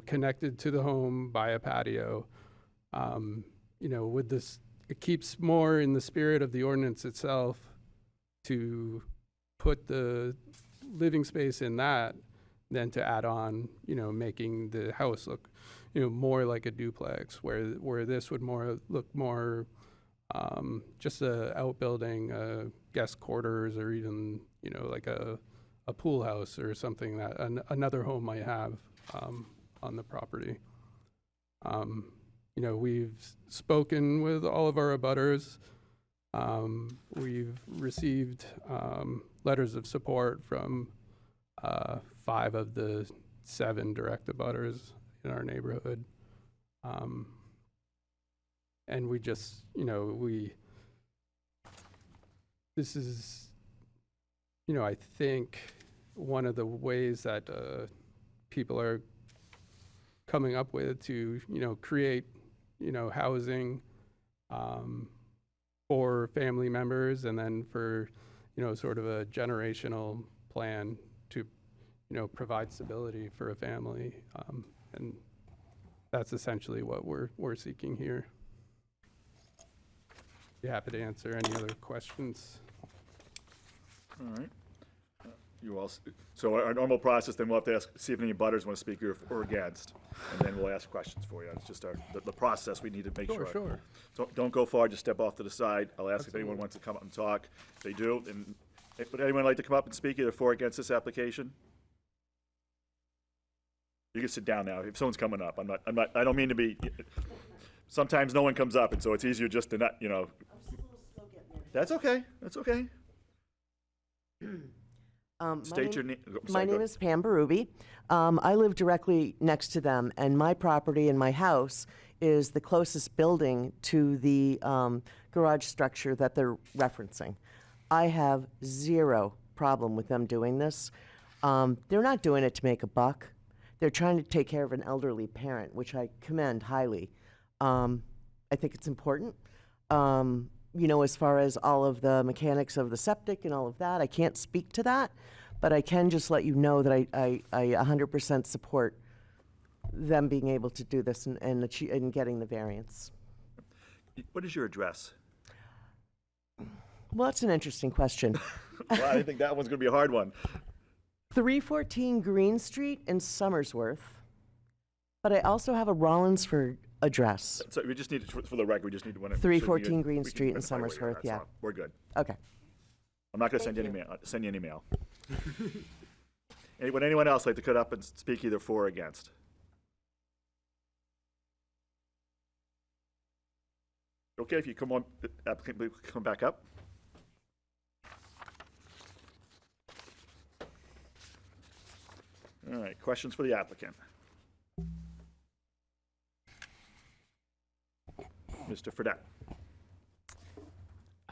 Speaker 11: connected to the home by a patio. With this, it keeps more in the spirit of the ordinance itself to put the living space in that than to add on, making the house look, more like a duplex, where this would look more just a outbuilding, guest quarters, or even, you know, like a pool house or something that another home might have on the property. You know, we've spoken with all of our abutters. We've received letters of support from 5 of the 7 direct abutters in our neighborhood. And we just, you know, this is, you know, I think one of the ways that people are coming up with to, you know, create, you know, housing for family members, and then for, you know, sort of a generational plan to, you know, provide stability for a family. And that's essentially what we're seeking here. Be happy to answer any other questions.
Speaker 1: All right. You all, so our normal process, then we'll have to ask, see if any butters want to speak or against, and then we'll ask questions for you. It's just the process we need to make sure.
Speaker 11: Sure.
Speaker 1: So don't go far, just step off to the side. I'll ask if anyone wants to come up and talk. If they do, then, would anyone like to come up and speak either for or against this application? You can sit down now if someone's coming up. I don't mean to be, sometimes no one comes up, and so it's easier just to not, you know. That's okay, that's okay. State your name.
Speaker 12: My name is Pam Berube. I live directly next to them, and my property and my house is the closest building to the garage structure that they're referencing. I have zero problem with them doing this. They're not doing it to make a buck. They're trying to take care of an elderly parent, which I commend highly. I think it's important. You know, as far as all of the mechanics of the septic and all of that, I can't speak to that, but I can just let you know that I 100% support them being able to do this and getting the variance.
Speaker 1: What is your address?
Speaker 12: Well, that's an interesting question.
Speaker 1: Well, I think that one's going to be a hard one.
Speaker 12: 314 Green Street in Somersworth, but I also have a Rollinsford address.
Speaker 1: So we just need to, for the record, we just need to want to.
Speaker 12: 314 Green Street in Somersworth, yeah.
Speaker 1: We're good.
Speaker 12: Okay.
Speaker 1: I'm not going to send you any mail. Would anyone else like to cut up and speak either for or against? Okay, if you come on, the applicant, please come back up. All right, questions for the applicant? Mr. Fredette.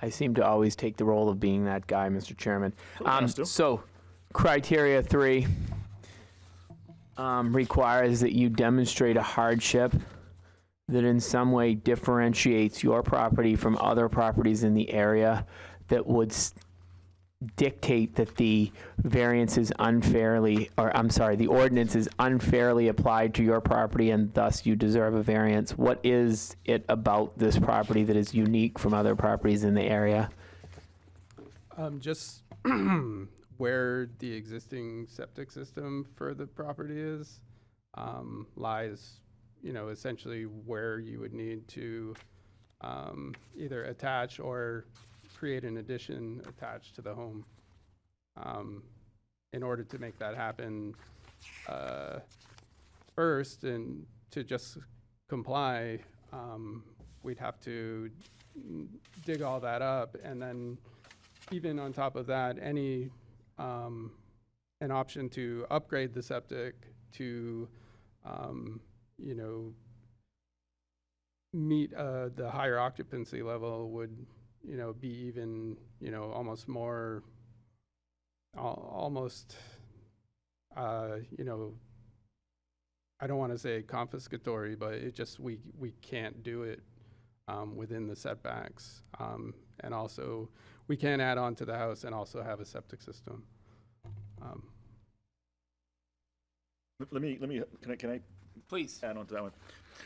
Speaker 4: I seem to always take the role of being that guy, Mr. Chairman.
Speaker 1: has to.
Speaker 4: So, criteria 3 requires that you demonstrate a hardship that in some way differentiates your property from other properties in the area that would dictate that the variance is unfairly, or I'm sorry, the ordinance is unfairly applied to your property and thus you deserve a variance. What is it about this property that is unique from other properties in the area?
Speaker 11: Just where the existing septic system for the property is, lies, you know, essentially where you would need to either attach or create an addition attached to the home. In order to make that happen, first, and to just comply, we'd have to dig all that up, and then even on top of that, any an option to upgrade the septic to you know, meet the higher occupancy level would, you know, be even, you know, almost more, almost, you know, I don't want to say confiscatory, but it just, we can't do it within the setbacks. And also, we can't add on to the house and also have a septic system.
Speaker 1: Can I
Speaker 4: Please.
Speaker 1: add on to that one?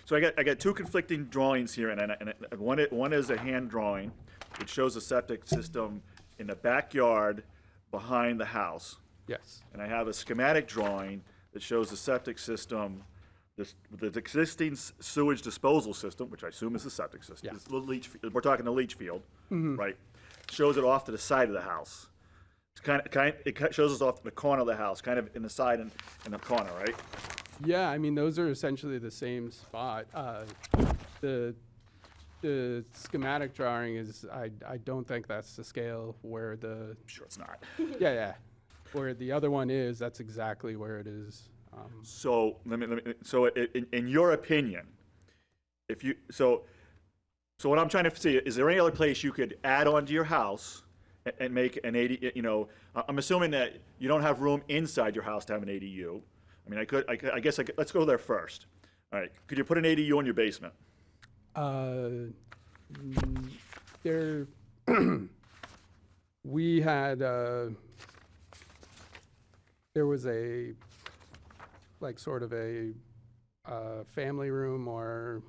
Speaker 1: So I got 2 conflicting drawings here, and one is a hand drawing, which shows a septic system in the backyard behind the house.
Speaker 11: Yes.
Speaker 1: And I have a schematic drawing that shows the septic system the existing sewage disposal system, which I assume is the septic system,
Speaker 11: Yeah.
Speaker 1: it's the we're talking the leach field, right? Shows it off to the side of the house. It's it shows us off to the corner of the house, kind of in the side and in the corner, right?
Speaker 11: Yeah, I mean, those are essentially the same spot. The schematic drawing is, I don't think that's the scale where the,
Speaker 1: I'm sure it's not.
Speaker 11: yeah, where the other one is, that's exactly where it is.
Speaker 1: So so in your opinion, so what I'm trying to see, is there any other place you could add on to your house and make an 80, I'm assuming that you don't have room inside your house to have an ADU. I mean, I guess let's go there first. All right, could you put an ADU in your basement?
Speaker 11: There, we had, there was a, like, sort of a family room or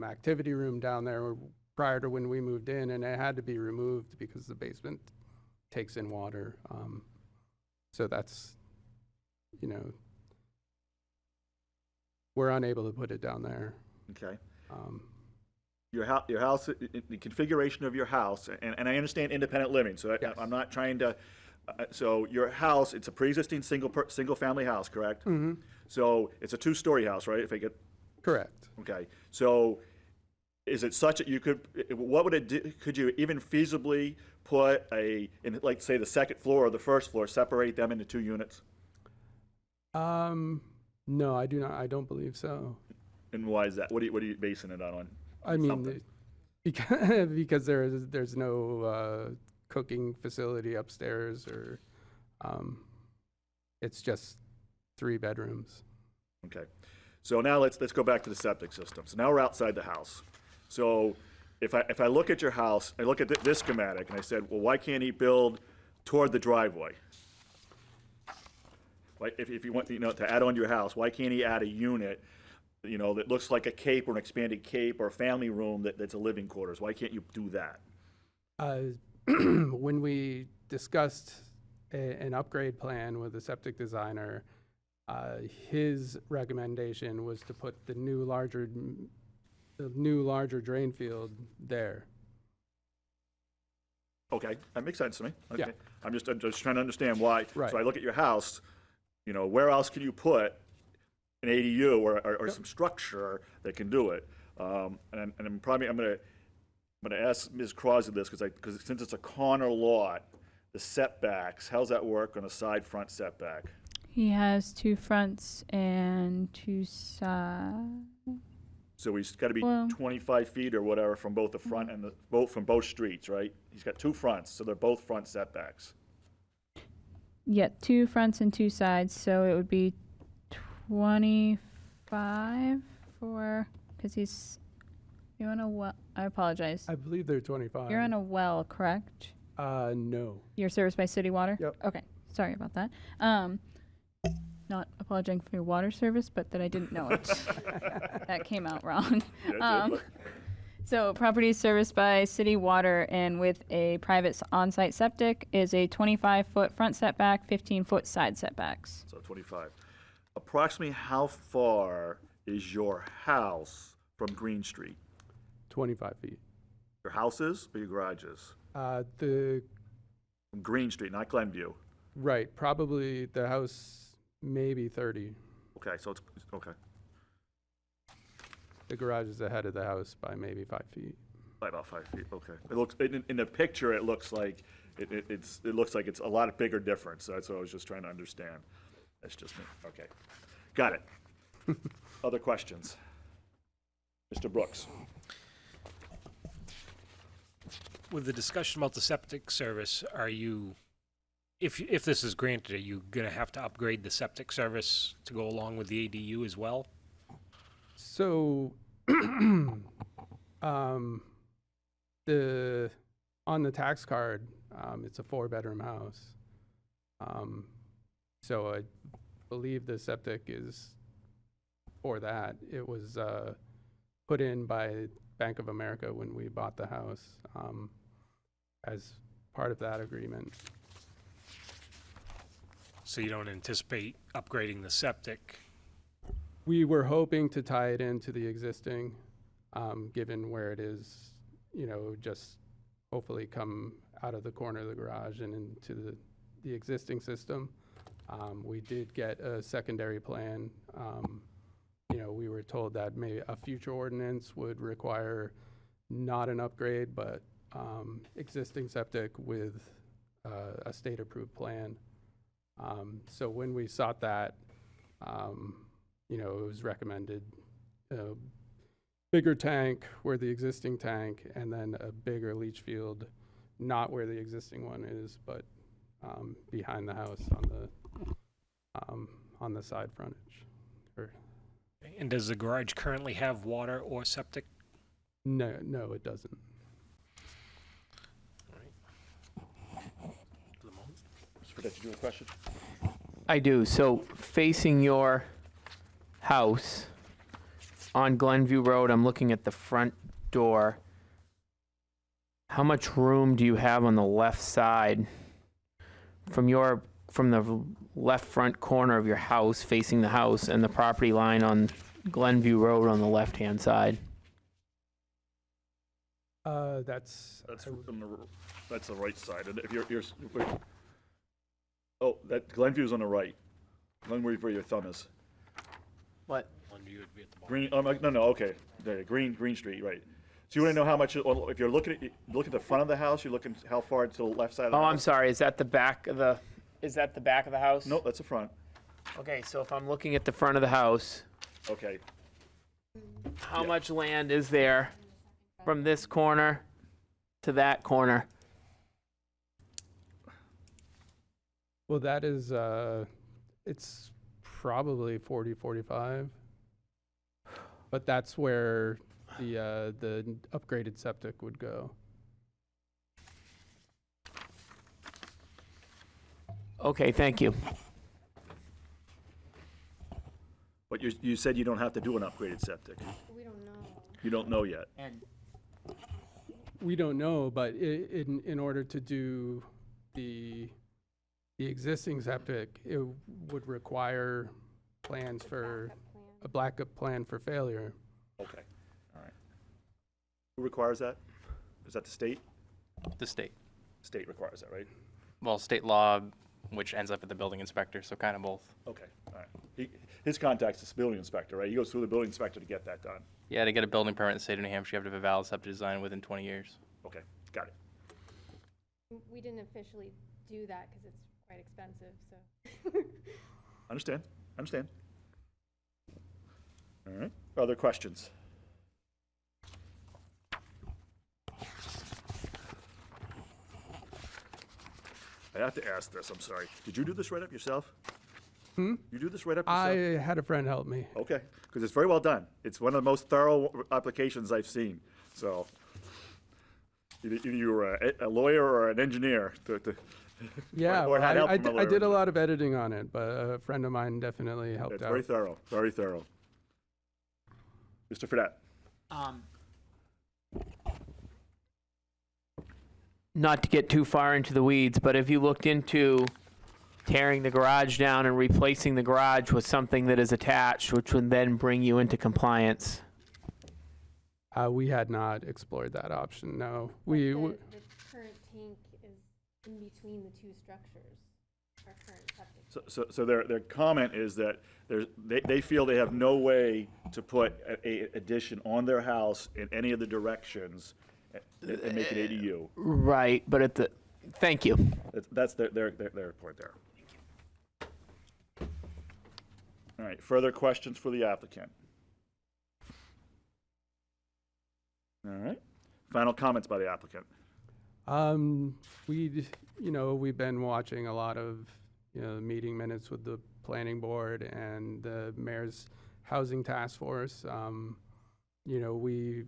Speaker 11: activity room down there prior to when we moved in, and it had to be removed because the basement takes in water. So that's, we're unable to put it down there.
Speaker 1: Okay. Your house, the configuration of your house, and I understand independent living, so
Speaker 11: Yes.
Speaker 1: I'm not trying to, so your house, it's a pre-existing single-family house, correct?
Speaker 11: Mm-hmm.
Speaker 1: So it's a two-story house, right? If I get,
Speaker 11: Correct.
Speaker 1: okay. So is it such that you could, what would it do, could you even feasibly put in, like, say, the second floor or the first floor, separate them into two units?
Speaker 11: No, I do not. I don't believe so.
Speaker 1: And why is that? What are you basing it on?
Speaker 11: I mean,
Speaker 1: Something.
Speaker 11: because there's no cooking facility upstairs, or it's just 3 bedrooms.
Speaker 1: Okay, so now let's go back to the septic system. So now we're outside the house. So if I look at your house, I look at this schematic, and I said, well, why can't he build toward the driveway? Like, if you want, to add on to your house, why can't he add a unit, that looks like a cape or an expanded cape or a family room that's a living quarters? Why can't you do that?
Speaker 11: When we discussed an upgrade plan with the septic designer, his recommendation was to put the new larger drain field there.
Speaker 1: Okay, that makes sense to me. Okay.
Speaker 11: Yeah.
Speaker 1: I'm just trying to understand why.
Speaker 11: Right.
Speaker 1: So I look at your house, where else can you put an ADU or some structure that can do it? And I'm gonna ask Ms. Crosby this because since it's a corner lot, the setbacks, how's that work on a side front setback?
Speaker 5: He has 2 fronts and 2 sides.
Speaker 1: So he's got to be
Speaker 5: Well-
Speaker 1: 25 feet or whatever from both the front and from both streets, right? He's got 2 fronts, so they're both front setbacks.
Speaker 5: Yeah, 2 fronts and 2 sides, so it would be 25 because you're on a well. I apologize.
Speaker 11: I believe they're 25.
Speaker 5: You're on a well, correct?
Speaker 11: No.
Speaker 5: You're serviced by city water?
Speaker 11: Yep.
Speaker 5: Okay, sorry about that. Not apologizing for your water service, but that I didn't know it. That came out wrong.
Speaker 1: Yeah, it did,
Speaker 5: So property is serviced by city water and with a private on-site septic is a 25-foot front setback, 15-foot side setbacks.
Speaker 1: So 25. Approximately how far is your house from Green Street?
Speaker 11: 25 feet.
Speaker 1: Your houses or your garages?
Speaker 11: The
Speaker 1: From Green Street, not Glenview.
Speaker 11: Right, probably the house, maybe 30.
Speaker 1: Okay, so it's okay.
Speaker 11: The garage is ahead of the house by maybe 5 feet.
Speaker 1: By about 5 feet. Okay. It looks in the picture. It looks like it looks like it's a lot bigger difference. So that's what I was just trying to understand. That's just me. Okay, got it. Other questions, Mr. Brooks?
Speaker 8: With the discussion about the septic service, are you, if this is granted, are you gonna have to upgrade the septic service to go along with the ADU as well?
Speaker 11: So, on the tax card, it's a 4-bedroom house. So I believe the septic is for that. It was put in by Bank of America when we bought the house, as part of that agreement.
Speaker 8: So you don't anticipate upgrading the septic
Speaker 11: We were hoping to tie it into the existing, given where it is, just hopefully come out of the corner of the garage and into the existing system. We did get a secondary plan. We were told that maybe a future ordinance would require not an upgrade, but existing septic with a state-approved plan. So when we sought that, it was recommended bigger tank where the existing tank, and then a bigger leach field, not where the existing one is, but behind the house on the side frontage.
Speaker 8: And does the garage currently have water or septic?
Speaker 11: No, it doesn't.
Speaker 8: For the moment?
Speaker 1: Mr. Fredette, did you have a question?
Speaker 4: I do. So facing your house on Glenview Road, I'm looking at the front door. How much room do you have on the left side from the left front corner of your house facing the house and the property line on Glenview Road on the left-hand side?
Speaker 11: That's
Speaker 1: That's the right side. And if that Glenview's on the right. Glenview where your thumb is.
Speaker 4: What?
Speaker 8: Glenview would be at the bottom.
Speaker 1: Green. No. Okay. There, Green Street. Right. So you want to know how much? If you're looking at the front of the house, you're looking how far to the left side of the
Speaker 4: Oh,
Speaker 1: house.
Speaker 4: I'm sorry. Is that the back of the? Is that the back of the house?
Speaker 1: No, that's the front.
Speaker 4: Okay, so if I'm looking at the front of the house,
Speaker 1: Okay.
Speaker 4: how
Speaker 1: Yeah.
Speaker 4: much land is there from this corner to that corner?
Speaker 11: Well, that is, it's probably 40, 45. But that's where the upgraded septic would go.
Speaker 4: Okay, thank you.
Speaker 1: But you said you don't have to do an upgraded septic.
Speaker 10: We don't know.
Speaker 1: You don't know yet.
Speaker 11: We don't know, but in order to do the existing septic, it would require plans for a backup plan for failure.
Speaker 1: Okay. All right. Who requires that? Is that the state?
Speaker 7: The state.
Speaker 1: State requires that, right?
Speaker 7: Well, state law, which ends up at the building inspector, so kind of both.
Speaker 1: Okay. All right. His contact's the building inspector, right? He goes through the building inspector to get that done.
Speaker 7: Yeah, to get a building permit in the state of New Hampshire, you have to have a valid septic design within 20 years.
Speaker 1: Okay. Got it.
Speaker 10: We didn't officially do that because it's quite expensive, so.
Speaker 1: Understand. All right. Other questions? I have to ask this, I'm sorry. Did you do this write-up yourself? You do this write-up yourself?
Speaker 11: I had a friend help me.
Speaker 1: Okay, because it's very well done. It's one of the most thorough applications I've seen, so. Either you were a lawyer or an engineer
Speaker 11: Yeah,
Speaker 1: or had help
Speaker 11: I
Speaker 1: from a
Speaker 11: did- I did a
Speaker 1: lawyer.
Speaker 11: lot of editing on it, but a friend of mine definitely helped
Speaker 1: It's
Speaker 11: out.
Speaker 1: very thorough, very thorough. Mr. Fredette?
Speaker 4: Not to get too far into the weeds, but have you looked into tearing the garage down and replacing the garage with something that is attached, which would then bring you into compliance?
Speaker 11: We had not explored that option, no.
Speaker 10: The current tank is in between the two structures, our current septic.
Speaker 1: So their comment is that they feel they have no way to put a addition on their house in any of the directions and make it ADU.
Speaker 4: Right, but thank you.
Speaker 1: That's their point there. All right, further questions for the applicant? All right, final comments by the applicant.
Speaker 11: We've been watching a lot of, meeting minutes with the planning board and the mayor's housing task force. We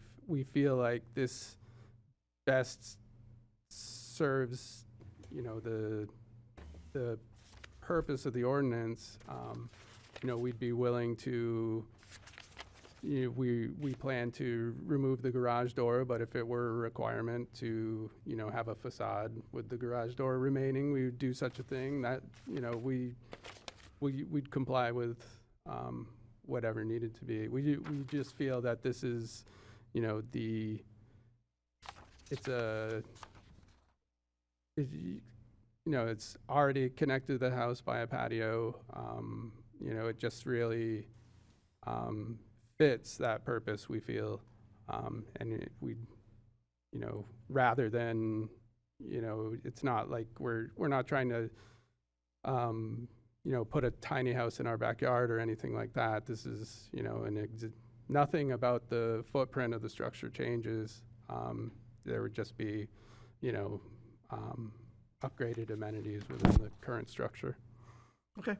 Speaker 11: feel like this best serves, the purpose of the ordinance. We'd be willing to, we plan to remove the garage door, but if it were a requirement to, have a facade with the garage door remaining, we would do such a thing that, we'd comply with whatever needed to be. We just feel that this is, you know, it's already connected to the house by a patio. You know, it just really fits that purpose, we feel. You know, rather than, you know, it's not like we're not trying to, you know, put a tiny house in our backyard or anything like that. This is, you know, nothing about the footprint of the structure changes. There would just be, you know, upgraded amenities within the current structure.
Speaker 1: Okay.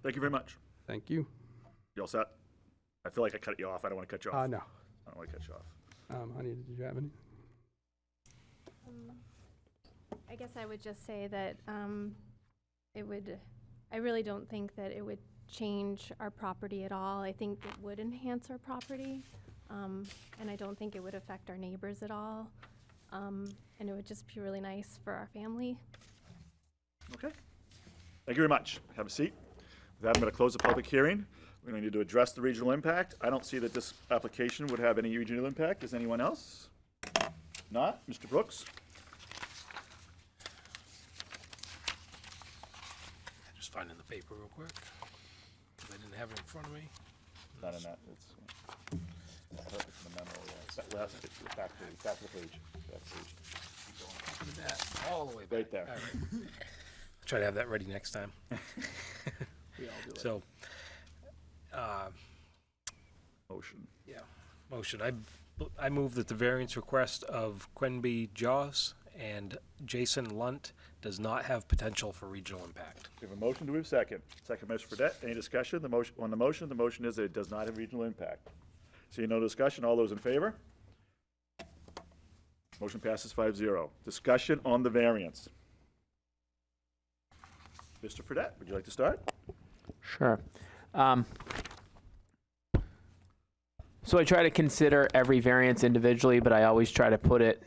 Speaker 1: Thank you very much.
Speaker 11: Thank you.
Speaker 1: You all set? I feel like I cut you off. I don't want to cut you off.
Speaker 11: No.
Speaker 1: I don't want to cut you off.
Speaker 11: Honey, did you have any?
Speaker 10: I guess I would just say that I really don't think that it would change our property at all. I think it would enhance our property, and I don't think it would affect our neighbors at all. And it would just be really nice for our family.
Speaker 1: Okay. Thank you very much. Have a seat. With that, I'm going to close the public hearing. We're going to need to address the regional impact. I don't see that this application would have any regional impact. Does anyone else? Not? Mr. Brooks?
Speaker 8: Just finding the paper real quick, because I didn't have it in front of me.
Speaker 1: Not in that. It's in the memo. Yeah. Back to the page. Back page.
Speaker 8: All the way back.
Speaker 1: Right there.
Speaker 8: All right. Try to have that ready next time.
Speaker 1: We all do it.
Speaker 8: So,
Speaker 1: Motion.
Speaker 8: yeah, motion. I move that the variance request of Quenby Jaws and Jason Lunt does not have potential for regional impact.
Speaker 1: We have a motion. Do we have a second? Second, Mr. Fredette. Any discussion? The motion is that it does not have regional impact. Seeing no discussion, all those in favor? Motion passes 5-0. Discussion on the variance. Mr. Fredette, would you like to start?
Speaker 4: Sure. So I try to consider every variance individually, but I always try to put it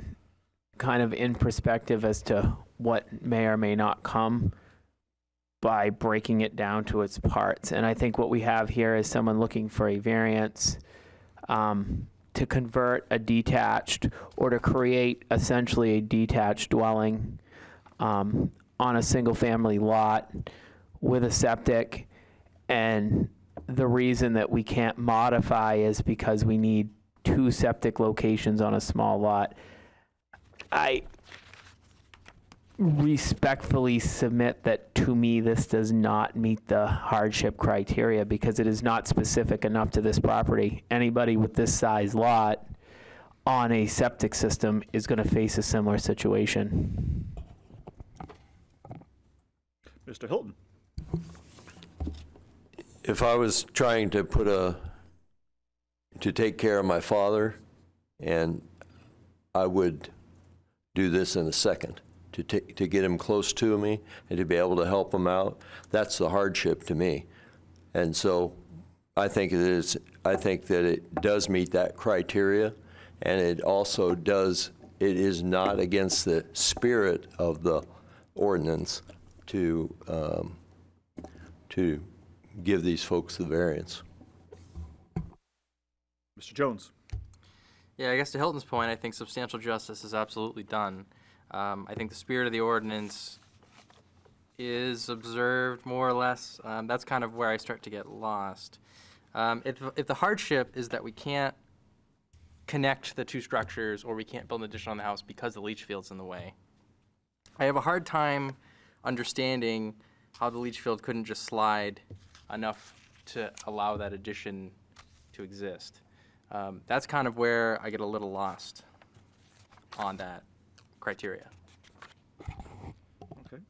Speaker 4: kind of in perspective as to what may or may not come by breaking it down to its parts. And I think what we have here is someone looking for a variance to convert a detached or to create essentially a detached dwelling on a single family lot with a septic. And the reason that we can't modify is because we need 2 septic locations on a small lot. I respectfully submit that, to me, this does not meet the hardship criteria because it is not specific enough to this property. Anybody with this size lot on a septic system is going to face a similar situation.
Speaker 1: Mr. Hilton.
Speaker 3: If I was trying to to take care of my father, and I would do this in a second, to get him close to me and to be able to help him out, that's the hardship to me. And so I think that it does meet that criteria, and it also does, it is not against the spirit of the ordinance to give these folks the variance.
Speaker 1: Mr. Jones.
Speaker 7: Yeah, I guess to Hilton's point, I think substantial justice is absolutely done. I think the spirit of the ordinance is observed more or less. That's kind of where I start to get lost. If the hardship is that we can't connect the 2 structures or we can't build an addition on the house because the leach field's in the way, I have a hard time understanding how the leach field couldn't just slide enough to allow that addition to exist. That's kind of where I get a little lost on that criteria.
Speaker 1: Okay.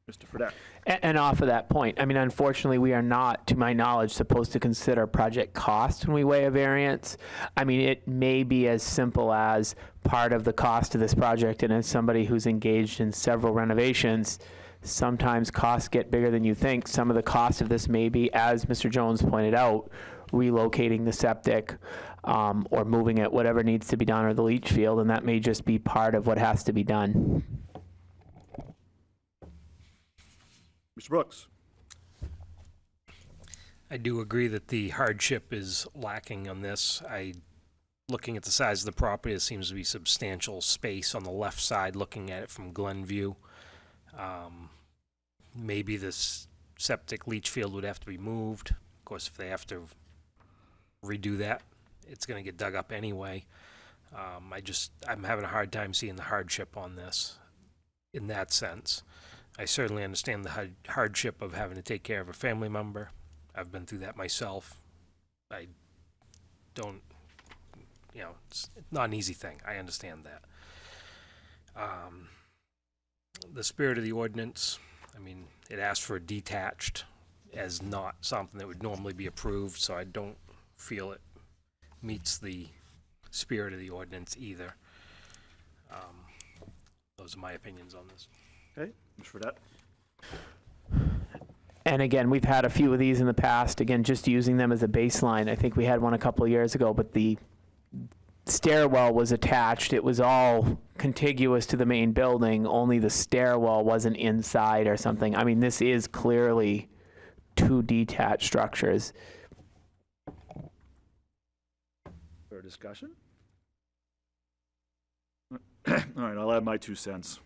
Speaker 1: Mr. Fredette.
Speaker 4: And off of that point, I mean, unfortunately, we are not, to my knowledge, supposed to consider project cost when we weigh a variance. I mean, it may be as simple as part of the cost of this project, and as somebody who's engaged in several renovations, sometimes costs get bigger than you think. Some of the cost of this may be, as Mr. Jones pointed out, relocating the septic or moving it, whatever needs to be done, or the leach field, and that may just be part of what has to be done.
Speaker 1: Mr. Brooks.
Speaker 8: I do agree that the hardship is lacking on this. Looking at the size of the property, there seems to be substantial space on the left side, looking at it from Glenview. Maybe this septic leach field would have to be moved. Of course, if they have to redo that, it's gonna get dug up anyway. I'm having a hard time seeing the hardship on this in that sense. I certainly understand the hardship of having to take care of a family member. I've been through that myself. I don't, it's not an easy thing. I understand that. The spirit of the ordinance, it asks for detached as not something that would normally be approved, so I don't feel it meets the spirit of the ordinance either. Those are my opinions on this.
Speaker 1: Okay, Mr. Fredette?
Speaker 4: And again, we've had a few of these in the past, again, just using them as a baseline. I think we had one a couple of years ago, but the stairwell was attached. It was all contiguous to the main building, only the stairwell wasn't inside or something. This is clearly two detached structures.
Speaker 1: For discussion? All right, I'll add my 2 cents.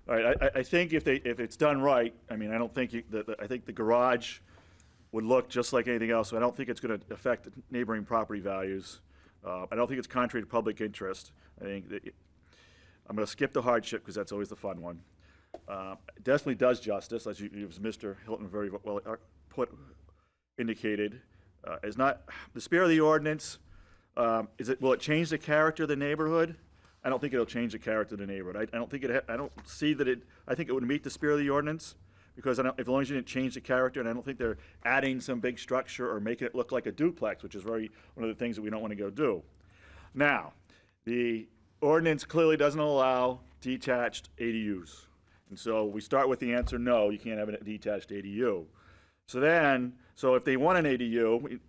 Speaker 1: All right, I think if it's done right, I don't think I think the garage would look just like anything else. So I don't think it's going to affect neighboring property values. I don't think it's contrary to public interest. I think that I'm going to skip the hardship because that's always the fun one. It definitely does justice, as Mr. Hilton very well indicated. Is not the spirit of the ordinance. Will it change the character of the neighborhood? I don't think it'll change the character of the neighborhood. I don't think I don't see that I think it would meet the spirit of the ordinance because as long as you didn't change the character, and I don't think they're adding some big structure or making it look like a duplex, which is one of the things that we don't want to go do. Now, the ordinance clearly doesn't allow detached ADUs. And so we start with the answer no, you can't have a detached ADU. So if they want an ADU,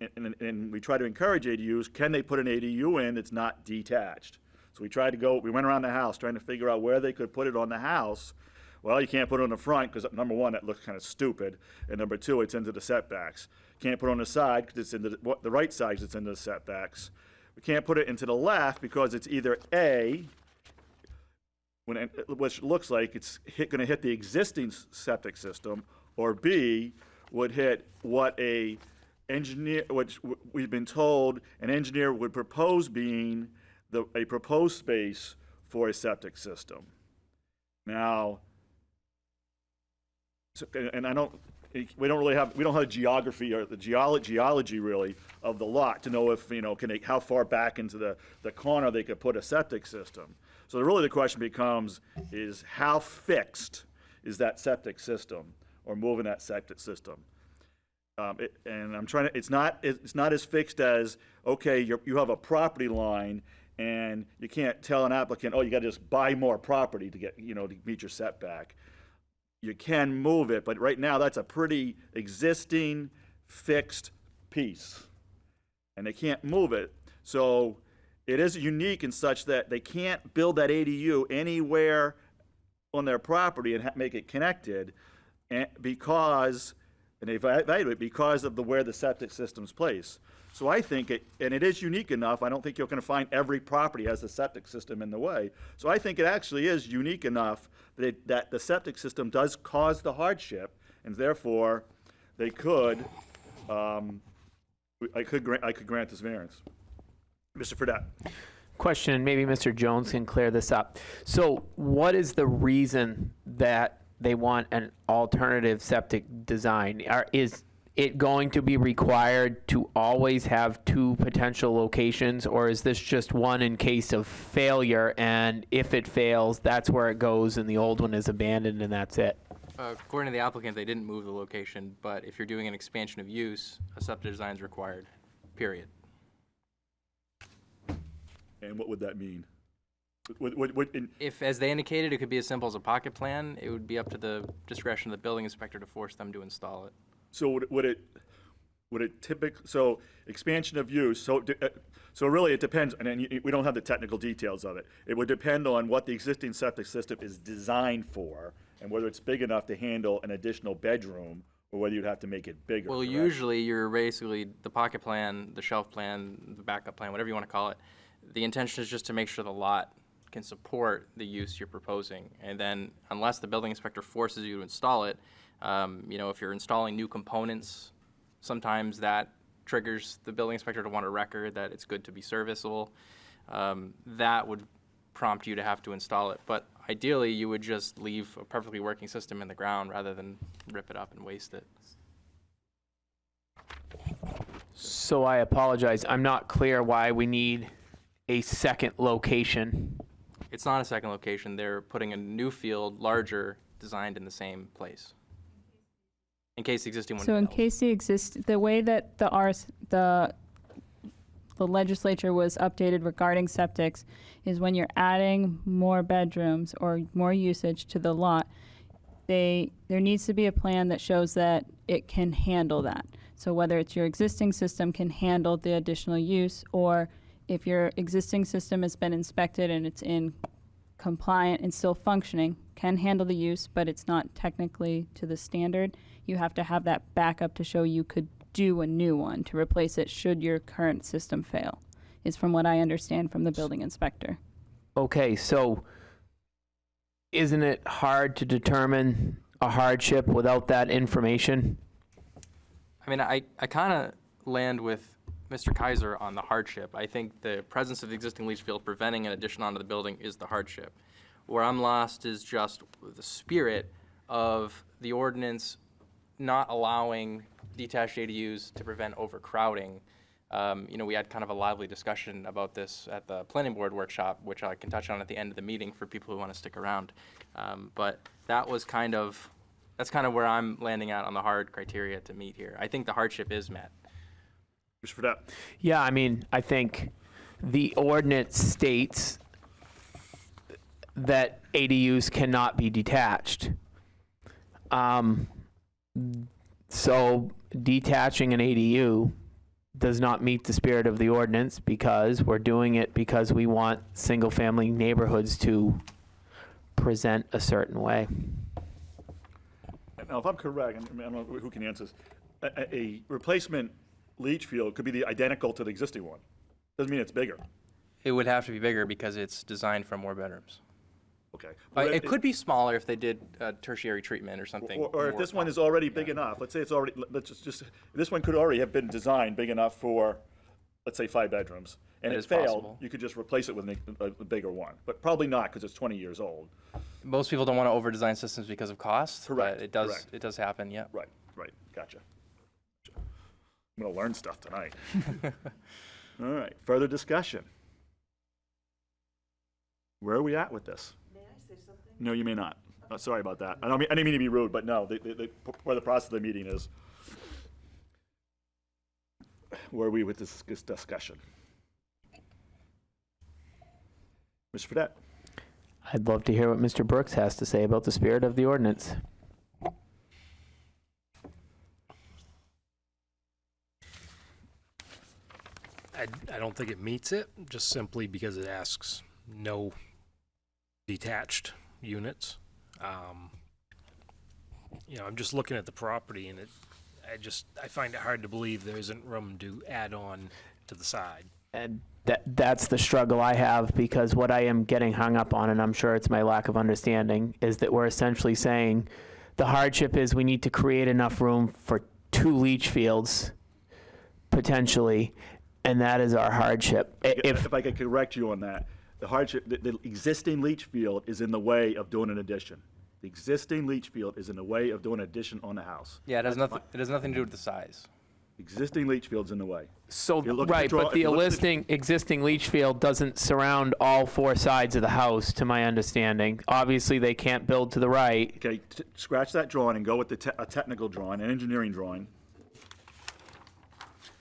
Speaker 1: and we try to encourage ADUs, can they put an ADU in that's not detached? So we went around the house trying to figure out where they could put it on the house. Well, you can't put it on the front because, number one, that looks kind of stupid, and number two, it's into the setbacks. Can't put it on the side because it's into the right side because it's into the setbacks. We can't put it into the left because it's either A, which looks like it's going to hit the existing septic system, or B, would hit what which we've been told an engineer would propose being a proposed space for a septic system. Now, and we don't have geography or the geology really of the lot to know if, how far back into the corner they could put a septic system. So really the question becomes is how fixed is that septic system or moving that septic system? And I'm trying to, it's not as fixed as, okay, you have a property line and you can't tell an applicant, oh, you got to just buy more property to get, to meet your setback. You can move it, but right now that's a pretty existing fixed piece, and they can't move it. So it is unique in such that they can't build that ADU anywhere on their property and make it connected, because of where the septic system's placed. So I think it is unique enough. I don't think you're going to find every property has a septic system in the way. So I think it actually is unique enough that the septic system does cause the hardship, and therefore they could. I could grant this variance. Mr. Fredette.
Speaker 4: Question, and maybe Mr. Jones can clear this up. So what is the reason that they want an alternative septic design? Is it going to be required to always have two potential locations, or is this just one in case of failure, and if it fails, that's where it goes and the old one is abandoned and that's it?
Speaker 7: According to the applicant, they didn't move the location, but if you're doing an expansion of use, a septic design is required, period.
Speaker 1: And what would that mean?
Speaker 7: If, as they indicated, it could be as simple as a pocket plan, it would be up to the discretion of the building inspector to force them to install it.
Speaker 1: So would it typically, so expansion of use, so really it depends, and we don't have the technical details of it. It would depend on what the existing septic system is designed for and whether it's big enough to handle an additional bedroom or whether you'd have to make it bigger.
Speaker 7: Well,
Speaker 1: correct?
Speaker 7: usually you're basically, the pocket plan, the shelf plan, the backup plan, whatever you want to call it, the intention is just to make sure the lot can support the use you're proposing. And then unless the building inspector forces you to install it, if you're installing new components, sometimes that triggers the building inspector to want a record that it's good to be serviceable. That would prompt you to have to install it. But ideally, you would just leave a perfectly working system in the ground rather than rip it up and waste it.
Speaker 4: So I apologize. I'm not clear why we need a second location.
Speaker 7: It's not a second location. They're putting a new field, larger, designed in the same place. In case the existing one
Speaker 5: So in
Speaker 7: fails.
Speaker 5: case the way that the legislature was updated regarding septics is when you're adding more bedrooms or more usage to the lot, there needs to be a plan that shows that it can handle that. So whether it's your existing system can handle the additional use, or if your existing system has been inspected and it's in compliant and still functioning, can handle the use, but it's not technically to the standard, you have to have that backup to show you could do a new one to replace it should your current system fail, is from what I understand from the building inspector.
Speaker 4: Okay, so isn't it hard to determine a hardship without that information?
Speaker 7: I mean, I kind of land with Mr. Kaiser on the hardship. I think the presence of the existing leach field preventing an addition onto the building is the hardship. Where I'm lost is just the spirit of the ordinance not allowing detached ADUs to prevent overcrowding. We had kind of a lively discussion about this at the planning board workshop, which I can touch on at the end of the meeting for people who want to stick around. But that's kind of where I'm landing at on the hard criteria to meet here. I think the hardship is met.
Speaker 1: Just for that.
Speaker 4: Yeah, I mean, I think the ordinance states that ADUs cannot be detached. So detaching an ADU does not meet the spirit of the ordinance because we're doing it because we want single-family neighborhoods to present a certain way.
Speaker 1: Now, if I'm correct, I don't know who can answer this, a replacement leach field could be identical to the existing one. Doesn't mean it's bigger.
Speaker 7: It would have to be bigger because it's designed for more bedrooms.
Speaker 1: Okay.
Speaker 7: It could be smaller if they did tertiary treatment or something.
Speaker 1: Or if this one is already big enough, let's say it's already, this one could already have been designed big enough for, let's say, 5 bedrooms, and
Speaker 7: That
Speaker 1: it
Speaker 7: is
Speaker 1: failed,
Speaker 7: possible.
Speaker 1: you could just replace it with a bigger one. But probably not, because it's 20 years old.
Speaker 7: Most people don't want to over-design systems because of cost.
Speaker 1: Correct,
Speaker 7: But it does.
Speaker 1: correct.
Speaker 7: It does happen. Yeah.
Speaker 1: Right, gotcha. I'm gonna learn stuff tonight. All right, further discussion. Where are we at with this?
Speaker 12: May I say something?
Speaker 1: No, you may not. Sorry about that. I didn't mean to be rude, but no, where the process of the meeting is. Where are we with this discussion? Mr. Fredette?
Speaker 4: I'd love to hear what Mr. Brooks has to say about the spirit of the ordinance.
Speaker 8: I don't think it meets it, just simply because it asks no detached units. I'm just looking at the property, and I find it hard to believe there isn't room to add on to the side.
Speaker 4: And that's the struggle I have, because what I am getting hung up on, and I'm sure it's my lack of understanding, is that we're essentially saying the hardship is we need to create enough room for 2 leach fields, potentially, and that is our hardship.
Speaker 1: If I could correct you on that, the hardship, the existing leach field is in the way of doing an addition. The existing leach field is in the way of doing an addition on the house.
Speaker 7: Yeah. It has nothing. It has nothing to do with the size.
Speaker 1: Existing leach field's in the way.
Speaker 4: So,
Speaker 1: If you look at the
Speaker 4: right,
Speaker 1: draw-
Speaker 4: but
Speaker 1: if
Speaker 4: the
Speaker 1: you look at
Speaker 4: existing leach field doesn't surround all 4 sides of the house, to my understanding. Obviously, they can't build to the right.
Speaker 1: Okay, scratch that drawing and go with a technical drawing, an engineering drawing,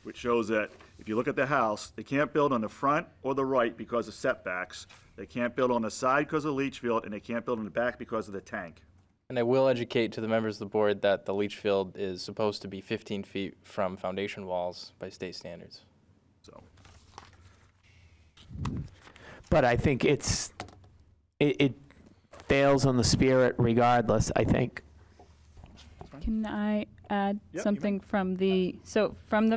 Speaker 1: which shows that if you look at the house, they can't build on the front or the right because of setbacks. They can't build on the side because of the leach field, and they can't build on the back because of the tank.
Speaker 7: And I will educate to the members of the board that the leach field is supposed to be 15 feet from foundation walls by state standards.
Speaker 1: So,
Speaker 4: But I think it fails on the spirit regardless, I think.
Speaker 5: Can I add
Speaker 1: you may.
Speaker 5: something from the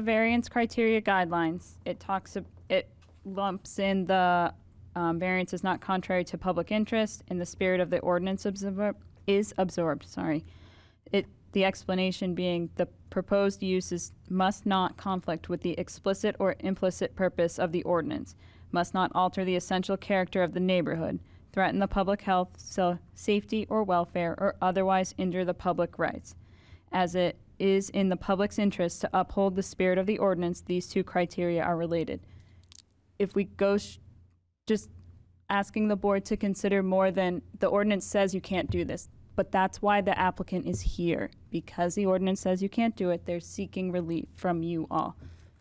Speaker 5: variance criteria guidelines? It lumps in the variance is not contrary to public interest in the spirit of the ordinance is absorbed. Sorry. The explanation being the proposed uses must not conflict with the explicit or implicit purpose of the ordinance, must not alter the essential character of the neighborhood, threaten the public health, safety, or welfare, or otherwise injure the public rights. As it is in the public's interest to uphold the spirit of the ordinance, these two criteria are related. If we go just asking the board to consider more than the ordinance says you can't do this, but that's why the applicant is here. Because the ordinance says you can't do it, they're seeking relief from you all.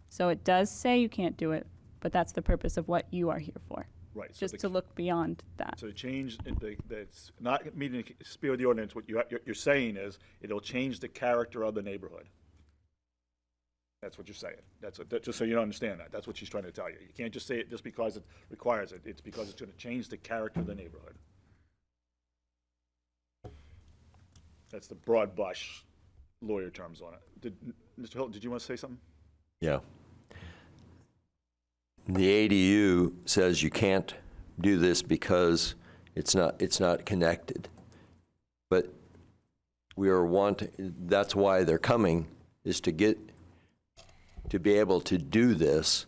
Speaker 5: So it does say you can't do it, but that's the purpose of what you are here for.
Speaker 1: Right. So
Speaker 5: Just to look beyond that.
Speaker 1: So the change, that's not meeting the spirit of the ordinance, what you're saying is, it'll change the character of the neighborhood. That's what you're saying. Just so you understand that. That's what she's trying to tell you. You can't just say it just because it requires it. It's because it's going to change the character of the neighborhood. That's the broad brush lawyer terms on it. Mr. Hilton, did you want to say something?
Speaker 3: Yeah. The ADU says you can't do this because it's not connected. But we are that's why they're coming, is to be able to do this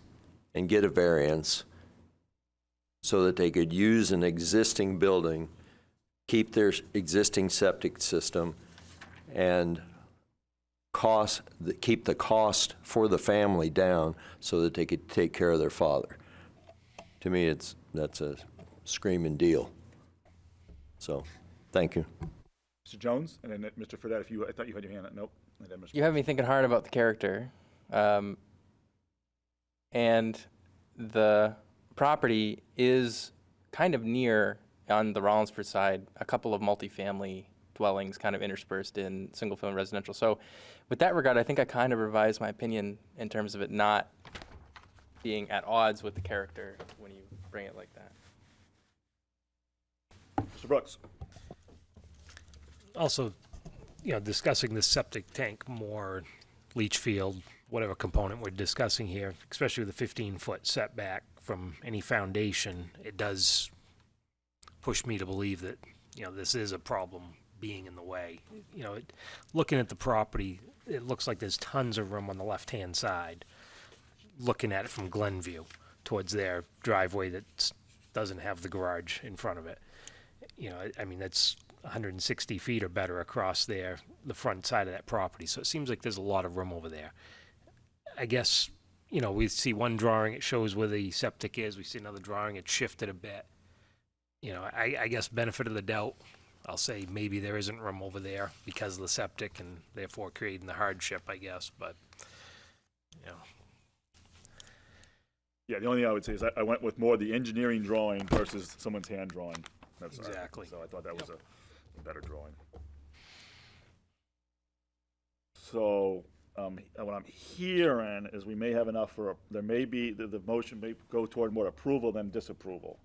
Speaker 3: and get a variance so that they could use an existing building, keep their existing septic system, and keep the cost for the family down so that they could take care of their father. To me, that's a screaming deal. So, thank you.
Speaker 1: Mr. Jones, and then Mr. Fredette, I thought you had your hand up. Nope. And then Mr.
Speaker 7: You have me thinking hard about the character. And the property is kind of near, on the Rollinsford side, a couple of multifamily dwellings kind of interspersed in single-family residential. So with that regard, I think I kind of revised my opinion in terms of it not being at odds with the character when you bring it like that.
Speaker 1: Mr. Brooks.
Speaker 8: Also, discussing the septic tank more, leach field, whatever component we're discussing here, especially with the 15-foot setback from any foundation, it does push me to believe that, this is a problem being in the way. Looking at the property, it looks like there's tons of room on the left-hand side, looking at it from Glenview towards their driveway that doesn't have the garage in front of it. That's 160 feet or better across there, the front side of that property. So it seems like there's a lot of room over there. I guess, we see one drawing, it shows where the septic is. We see another drawing, it's shifted a bit. I guess benefit of the doubt, I'll say maybe there isn't room over there because of the septic and therefore creating the hardship, I guess, but,
Speaker 1: Yeah, the only thing I would say is I went with more the engineering drawing versus someone's hand drawing. That's
Speaker 8: Exactly.
Speaker 1: So I thought that was a better drawing. So what I'm hearing is we may have enough there may be, the motion may go toward more approval than disapproval.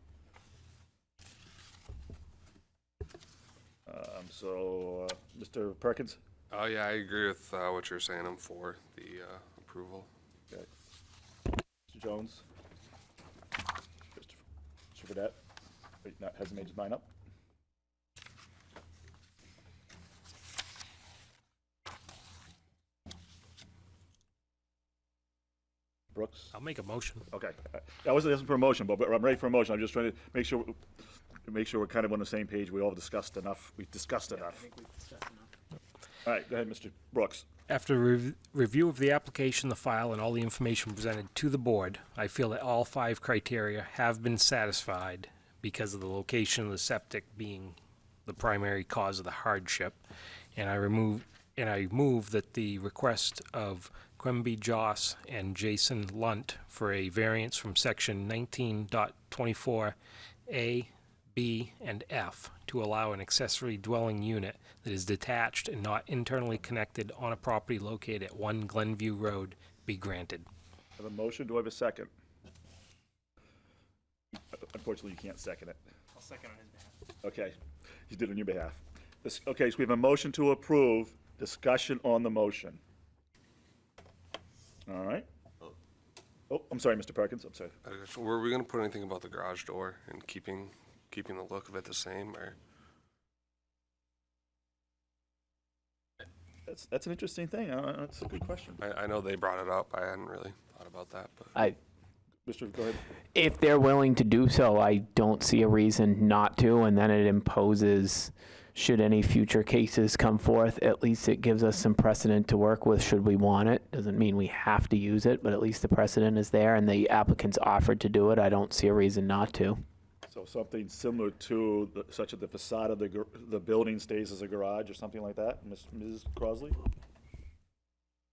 Speaker 1: Mr. Perkins?
Speaker 9: Oh, yeah, I agree with what you're saying. I'm for the approval.
Speaker 1: Okay. Mr. Jones? Mr. Fredette? Hasn't made his mind up? Brooks?
Speaker 8: I'll make a motion.
Speaker 1: Okay. I wasn't asking for a motion, but I'm ready for a motion. I'm just trying to make sure we're kind of on the same page. We all discussed enough. We've discussed enough.
Speaker 4: I think we've discussed enough.
Speaker 1: All right, go ahead, Mr. Brooks.
Speaker 8: After review of the application, the file, and all the information presented to the board, I feel that all 5 criteria have been satisfied because of the location of the septic being the primary cause of the hardship, and I move that the request of Quemby Joss and Jason Lunt for a variance from section 19.24 A, B, and F to allow an accessory dwelling unit that is detached and not internally connected on a property located at 1 Glenview Road be granted.
Speaker 1: I have a motion. Do I have a second? Unfortunately, you can't second it.
Speaker 4: I'll second on his behalf.
Speaker 1: Okay. You did it on your behalf. Okay, so we have a motion to approve Discussion on the motion. All right. Oh, I'm sorry, Mr. Perkins, I'm sorry.
Speaker 9: Were we gonna put anything about the garage door and keeping the look of it the same, or?
Speaker 1: That's an interesting thing. That's a good question.
Speaker 9: I know they brought it up. I hadn't really thought about that, but.
Speaker 1: Mr., go ahead.
Speaker 4: If they're willing to do so, I don't see a reason not to, and then it imposes, should any future cases come forth, at least it gives us some precedent to work with should we want it. Doesn't mean we have to use it, but at least the precedent is there, and the applicants offered to do it. I don't see a reason not to.
Speaker 1: So something similar to, such that the facade of the building stays as a garage or something like that, Ms. Crosley?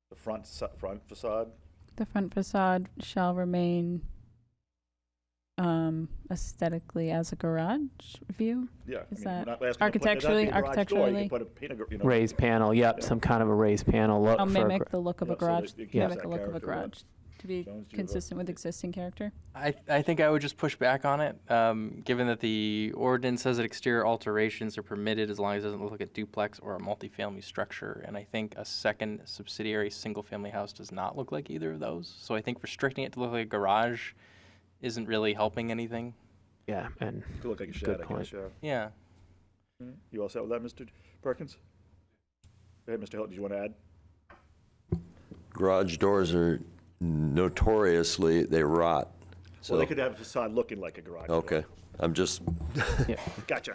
Speaker 1: The front facade?
Speaker 5: The front facade shall remain aesthetically as a garage view.
Speaker 1: Yeah.
Speaker 5: Is
Speaker 1: we're
Speaker 5: that
Speaker 1: not asking to put- it doesn't
Speaker 5: architecturally-
Speaker 1: have to be a garage door. You
Speaker 5: architecturally?
Speaker 1: can put a paint a
Speaker 4: Raised panel, yep,
Speaker 1: Yeah.
Speaker 4: some kind of a raised panel look.
Speaker 5: I'll
Speaker 4: for a
Speaker 5: mimic the look of a
Speaker 1: Yeah, so
Speaker 5: garage,
Speaker 1: that it gives
Speaker 5: mimic
Speaker 1: that
Speaker 5: the look of a
Speaker 1: character, yeah.
Speaker 5: garage to be
Speaker 1: Jones, do you have a-
Speaker 5: consistent with existing character.
Speaker 7: I think I would just push back on it, given that the ordinance says that exterior alterations are permitted as long as it doesn't look like a duplex or a multifamily structure. And I think a second subsidiary single-family house does not look like either of those. So I think restricting it to look like a garage isn't really helping anything.
Speaker 4: Yeah, and
Speaker 1: Could look like a shed,
Speaker 4: Good
Speaker 1: I
Speaker 4: point.
Speaker 1: guess, yeah.
Speaker 7: Yeah.
Speaker 1: You all set with that, Mr. Perkins? Go ahead, Mr. Hill, did you want to add?
Speaker 3: Garage doors are notoriously, they rot. So,
Speaker 1: Well, they could have a facade looking like a garage door.
Speaker 3: okay, I'm just,
Speaker 1: Gotcha.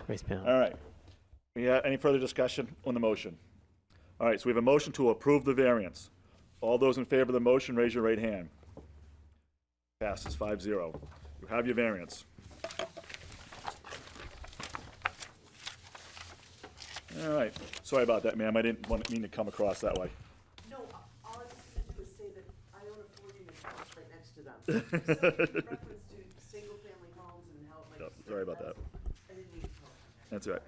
Speaker 4: raised panel.
Speaker 1: All right. Any further discussion on the motion? All right, so we have a motion to approve the variance. All those in favor of the motion, raise your right hand. Passes 5-0. You have your variance. All right. Sorry about that, ma'am. I didn't mean to come across that way.
Speaker 12: No, all I was going to do is say that I own a 4-unit house right next to them. So, in reference to single-family homes and how it might.
Speaker 1: Yep, sorry about that.
Speaker 12: I didn't mean to talk.
Speaker 1: That's all right.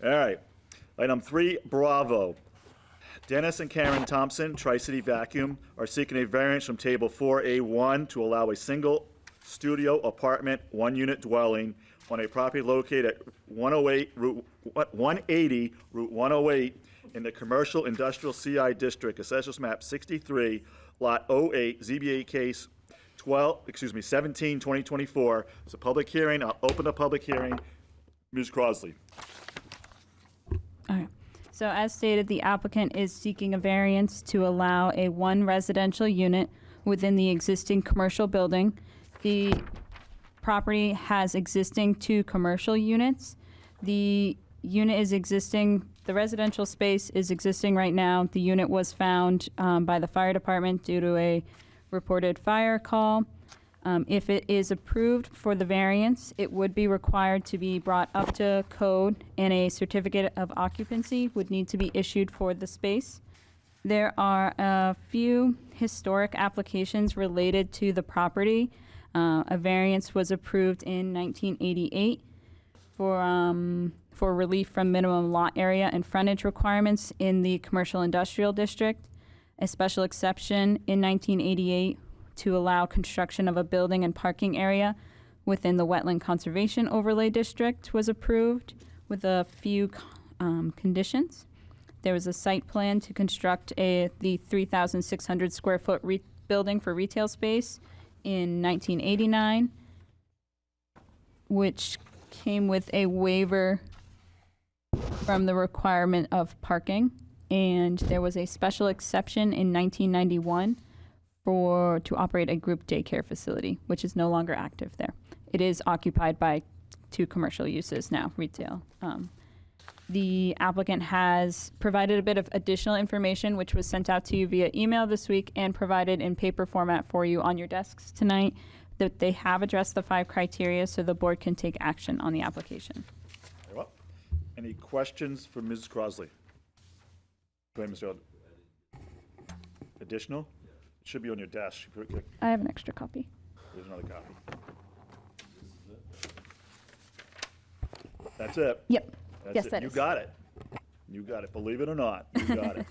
Speaker 1: All right. Item 3, Bravo. Dennis and Karen Thompson, Tri-City Vacuum, are seeking a variance from Table 4A1 to allow a single studio apartment, 1-unit dwelling on a property located at 180 Route 108 in the Commercial Industrial CI District, Assessors Map 63, Lot 08, ZBA Case 17, 2024. It's a public hearing. I'll open the public hearing. Ms. Crosley.
Speaker 5: All right. So as stated, the applicant is seeking a variance to allow a one residential unit within the existing commercial building. The property has existing 2 commercial units. The unit is existing, the residential space is existing right now. The unit was found by the fire department due to a reported fire call. If it is approved for the variance, it would be required to be brought up to code, and a certificate of occupancy would need to be issued for the space. There are a few historic applications related to the property. A variance was approved in 1988 for relief from minimum lot area and frontage requirements in the commercial industrial district. A special exception in 1988 to allow construction of a building and parking area within the wetland conservation overlay district was approved with a few conditions. There was a site plan to construct the 3,600 square foot building for retail space in 1989, which came with a waiver from the requirement of parking. And there was a special exception in 1991 to operate a group daycare facility, which is no longer active there. It is occupied by 2 commercial uses now, retail. The applicant has provided a bit of additional information, which was sent out to you via email this week and provided in paper format for you on your desks tonight, that they have addressed the 5 criteria so the board can take action on the application.
Speaker 1: Very well. Any questions for Ms. Crosley? Go ahead, Mr. Elder. Additional? It should be on your desk.
Speaker 5: I have an extra copy.
Speaker 1: There's another copy. That's it.
Speaker 5: Yep.
Speaker 1: That's
Speaker 5: Yes,
Speaker 1: it.
Speaker 5: that
Speaker 1: You
Speaker 5: is.
Speaker 1: got it. You got it. Believe it or not, you got it.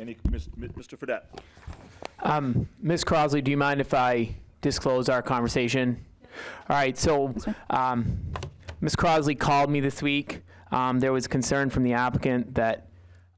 Speaker 1: Mr. Fredette?
Speaker 4: Ms. Crosley, do you mind if I disclose our conversation? All right, so Ms. Crosley called me this week. There was concern from the applicant that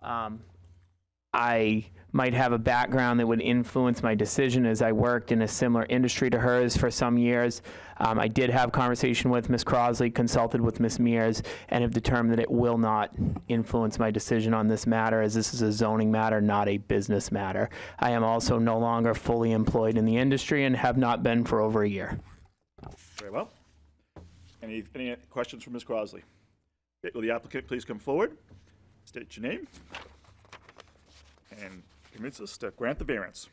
Speaker 4: I might have a background that would influence my decision, as I worked in a similar industry to hers for some years. I did have conversation with Ms. Crosley, consulted with Ms. Mears, and have determined that it will not influence my decision on this matter, as this is a zoning matter, not a business matter. I am also no longer fully employed in the industry and have not been for over a year.
Speaker 1: Very well. Any questions for Ms. Crosley? Okay, will the applicant please come forward, state your name, and convince us to grant the variance?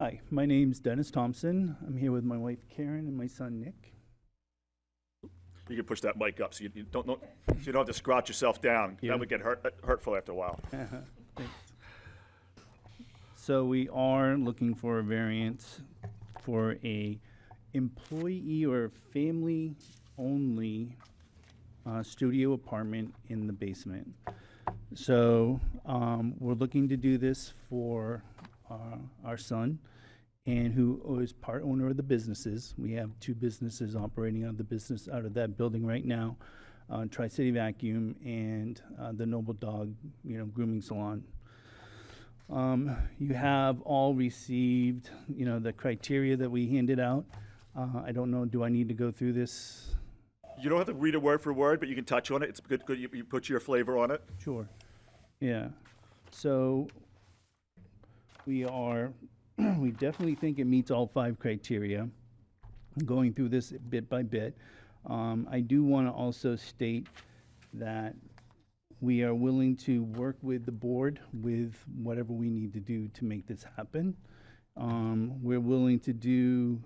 Speaker 13: Hi, my name's Dennis Thompson. I'm here with my wife Karen and my son Nick.
Speaker 1: You can push that mic up so you don't have to squat yourself down.
Speaker 13: Yeah.
Speaker 1: That would get hurtful after a while.
Speaker 13: Thanks. So we are looking for a variance for a employee or family-only studio apartment in the basement. So we're looking to do this for our son, and who is part owner of the businesses. We have 2 businesses operating out of that building right now, Tri-City Vacuum and the Noble Dog, grooming salon. You have all received, the criteria that we handed out. I don't know, do I need to go through this?
Speaker 1: You don't have to read it word for word, but you can touch on it. It's good you put your flavor on it.
Speaker 13: Sure. Yeah. So we definitely think it meets all 5 criteria. I'm going through this bit by bit. I do want to also state that we are willing to work with the board with whatever we need to do to make this happen. We're willing to do,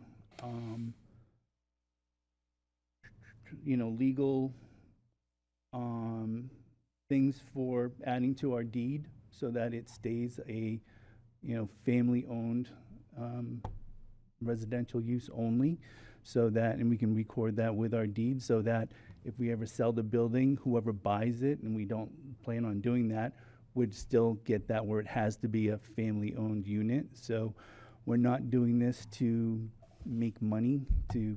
Speaker 13: legal things for adding to our deed so that it stays a, family-owned residential use only, so that, and we can record that with our deed, so that if we ever sell the building, whoever buys it, and we don't plan on doing that, would still get that where it has to be a family-owned unit. So we're not doing this to make money, to,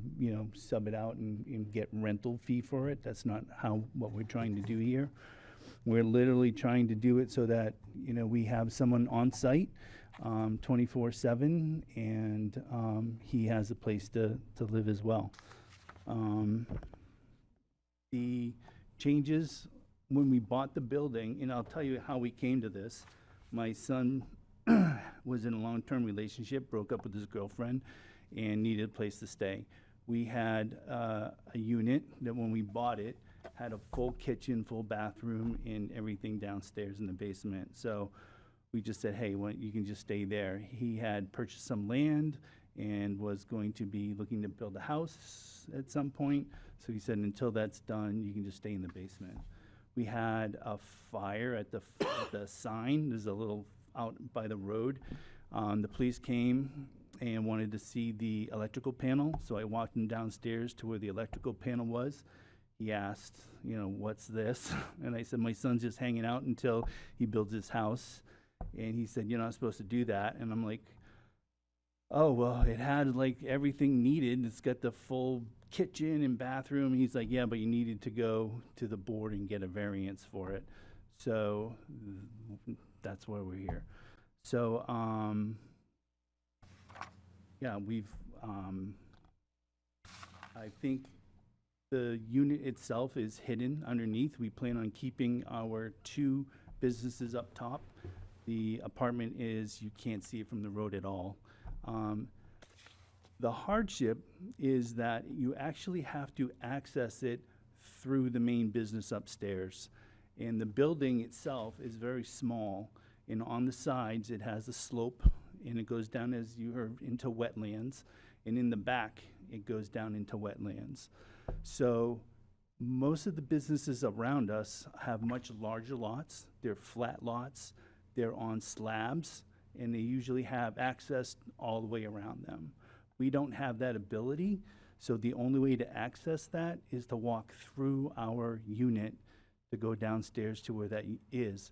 Speaker 13: sub it out and get rental fee for it. That's not what we're trying to do here. We're literally trying to do it so that, we have someone on site 24/7, and he has a place to live as well. The changes when we bought the building, and I'll tell you how we came to this. My son was in a long-term relationship, broke up with his girlfriend, and needed a place to stay. We had a unit that when we bought it, had a full kitchen, full bathroom, and everything downstairs in the basement. So we just said, hey, you can just stay there. He had purchased some land and was going to be looking to build a house at some point. So he said, until that's done, you can just stay in the basement. We had a fire at the sign. There's a little out by the road. The police came and wanted to see the electrical panel. So I walked him downstairs to where the electrical panel was. He asked, what's this? And I said, my son's just hanging out until he builds his house. And he said, you're not supposed to do that. And I'm like, oh, well, it had everything needed. It's got the full kitchen and bathroom. He's like, yeah, but you needed to go to the board and get a variance for it. So that's why we're here. So, yeah, I think the unit itself is hidden underneath. We plan on keeping our 2 businesses up top. The apartment you can't see it from the road at all. The hardship is that you actually have to access it through the main business upstairs. And the building itself is very small, and on the sides it has a slope, and it goes down, as you heard, into wetlands, and in the back it goes down into wetlands. So most of the businesses around us have much larger lots. They're flat lots, they're on slabs, and they usually have access all the way around them. We don't have that ability, so the only way to access that is to walk through our unit to go downstairs to where that is.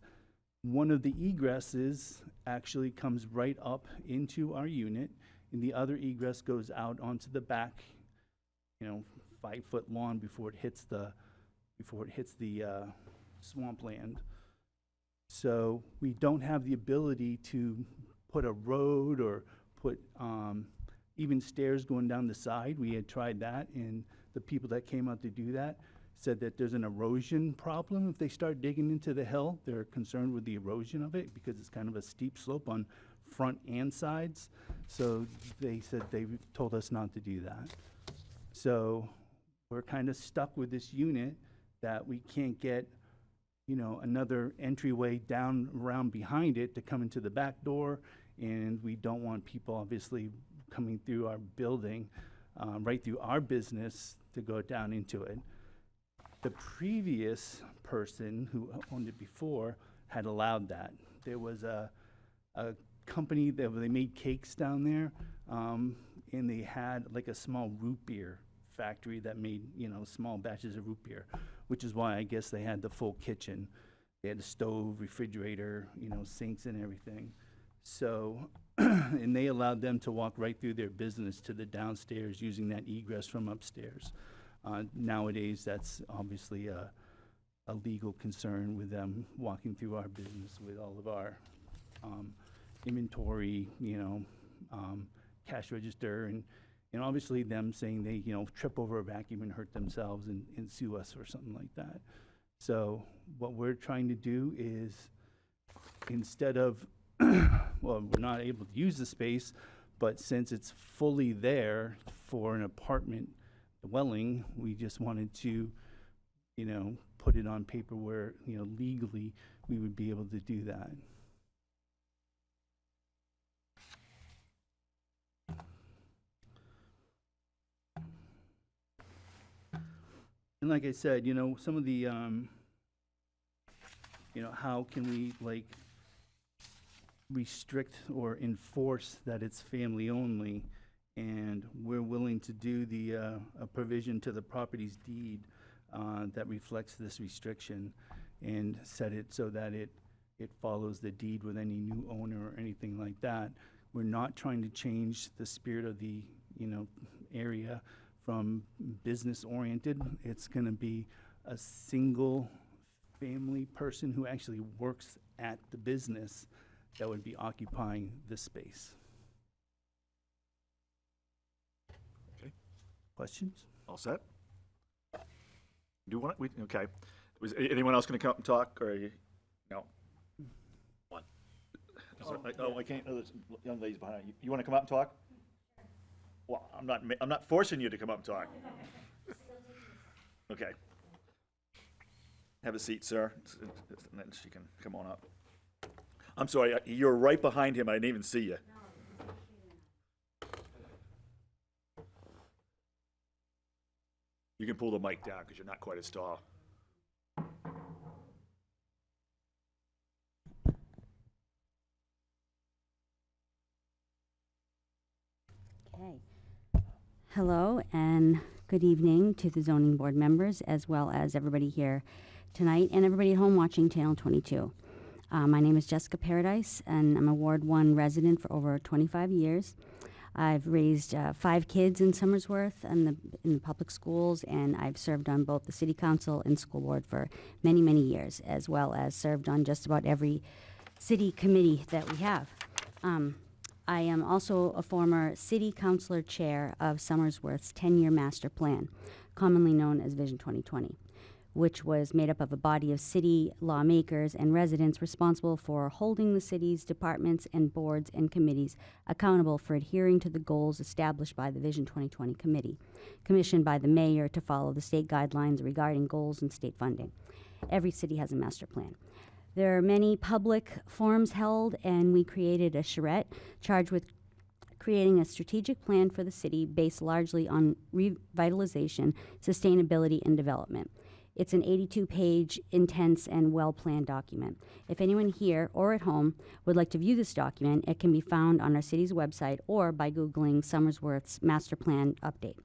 Speaker 13: One of the egresses actually comes right up into our unit, and the other egress goes out onto the back, 5-foot lawn before it hits the swampland. So we don't have the ability to put a road or put even stairs going down the side. We had tried that, and the people that came out to do that said that there's an erosion problem. If they start digging into the hill, they're concerned with the erosion of it because it's kind of a steep slope on front and sides. So they said they told us not to do that. So we're kind of stuck with this unit that we can't get, you know, another entryway down around behind it to come into the back door. And we don't want people obviously coming through our building, right through our business to go down into it. The previous person who owned it before had allowed that. There was a company that they made cakes down there, and they had like a small root beer factory that made, you know, small batches of root beer, which is why I guess they had the full kitchen. They had a stove, refrigerator, you know, sinks and everything. So, and they allowed them to walk right through their business to the downstairs using that egress from upstairs. Nowadays, that's obviously a legal concern with them walking through our business with all of our inventory, you know, cash register, and obviously them saying they, you know, trip over a vacuum and hurt themselves and sue us or something like that. So what we're trying to do is, instead of, well, we're not able to use the space, but since it's fully there for an apartment dwelling, we just wanted to, you know, put it on paper where, you know, legally we would be able to do that. And like I said, you know, some of the, you know, how can we like restrict or enforce that it's family only? And we're willing to do the, a provision to the property's deed that reflects this restriction and set it so that it follows the deed with any new owner or anything like that. We're not trying to change the spirit of the, you know, area from business oriented. It's gonna be a single family person who actually works at the business that would be occupying this space. Questions?
Speaker 1: All set? Do you want, okay. Was anyone else gonna come up and talk, or no?
Speaker 8: One.
Speaker 1: I can't, oh, there's young ladies behind you. You wanna come up and talk? Well, I'm not forcing you to come up and talk. Okay. Have a seat, sir, and then she can come on up. I'm sorry, you're right behind him, I didn't even see you. You can pull the mic down, because you're not quite as tall.
Speaker 14: Okay. Hello and good evening to the zoning board members, as well as everybody here tonight and everybody at home watching Channel 22. My name is Jessica Paradise, and I'm a Ward 1 resident for over 25 years. I've raised 5 kids in Somersworth in the public schools, and I've served on both the city council and school board for many, many years, as well as served on just about every city committee that we have. I am also a former city councilor chair of Somersworth's 10-year master plan, commonly known as Vision 2020, which was made up of a body of city lawmakers and residents responsible for holding the city's departments and boards and committees accountable for adhering to the goals established by the Vision 2020 Committee, commissioned by the mayor to follow the state guidelines regarding goals and state funding. Every city has a master plan. There are many public forums held, and we created a charrette charged with creating a strategic plan for the city based largely on revitalization, sustainability, and development. It's an 82-page, intense, and well-planned document. If anyone here or at home would like to view this document, it can be found on our city's website or by Googling Somersworth's Master Plan Update.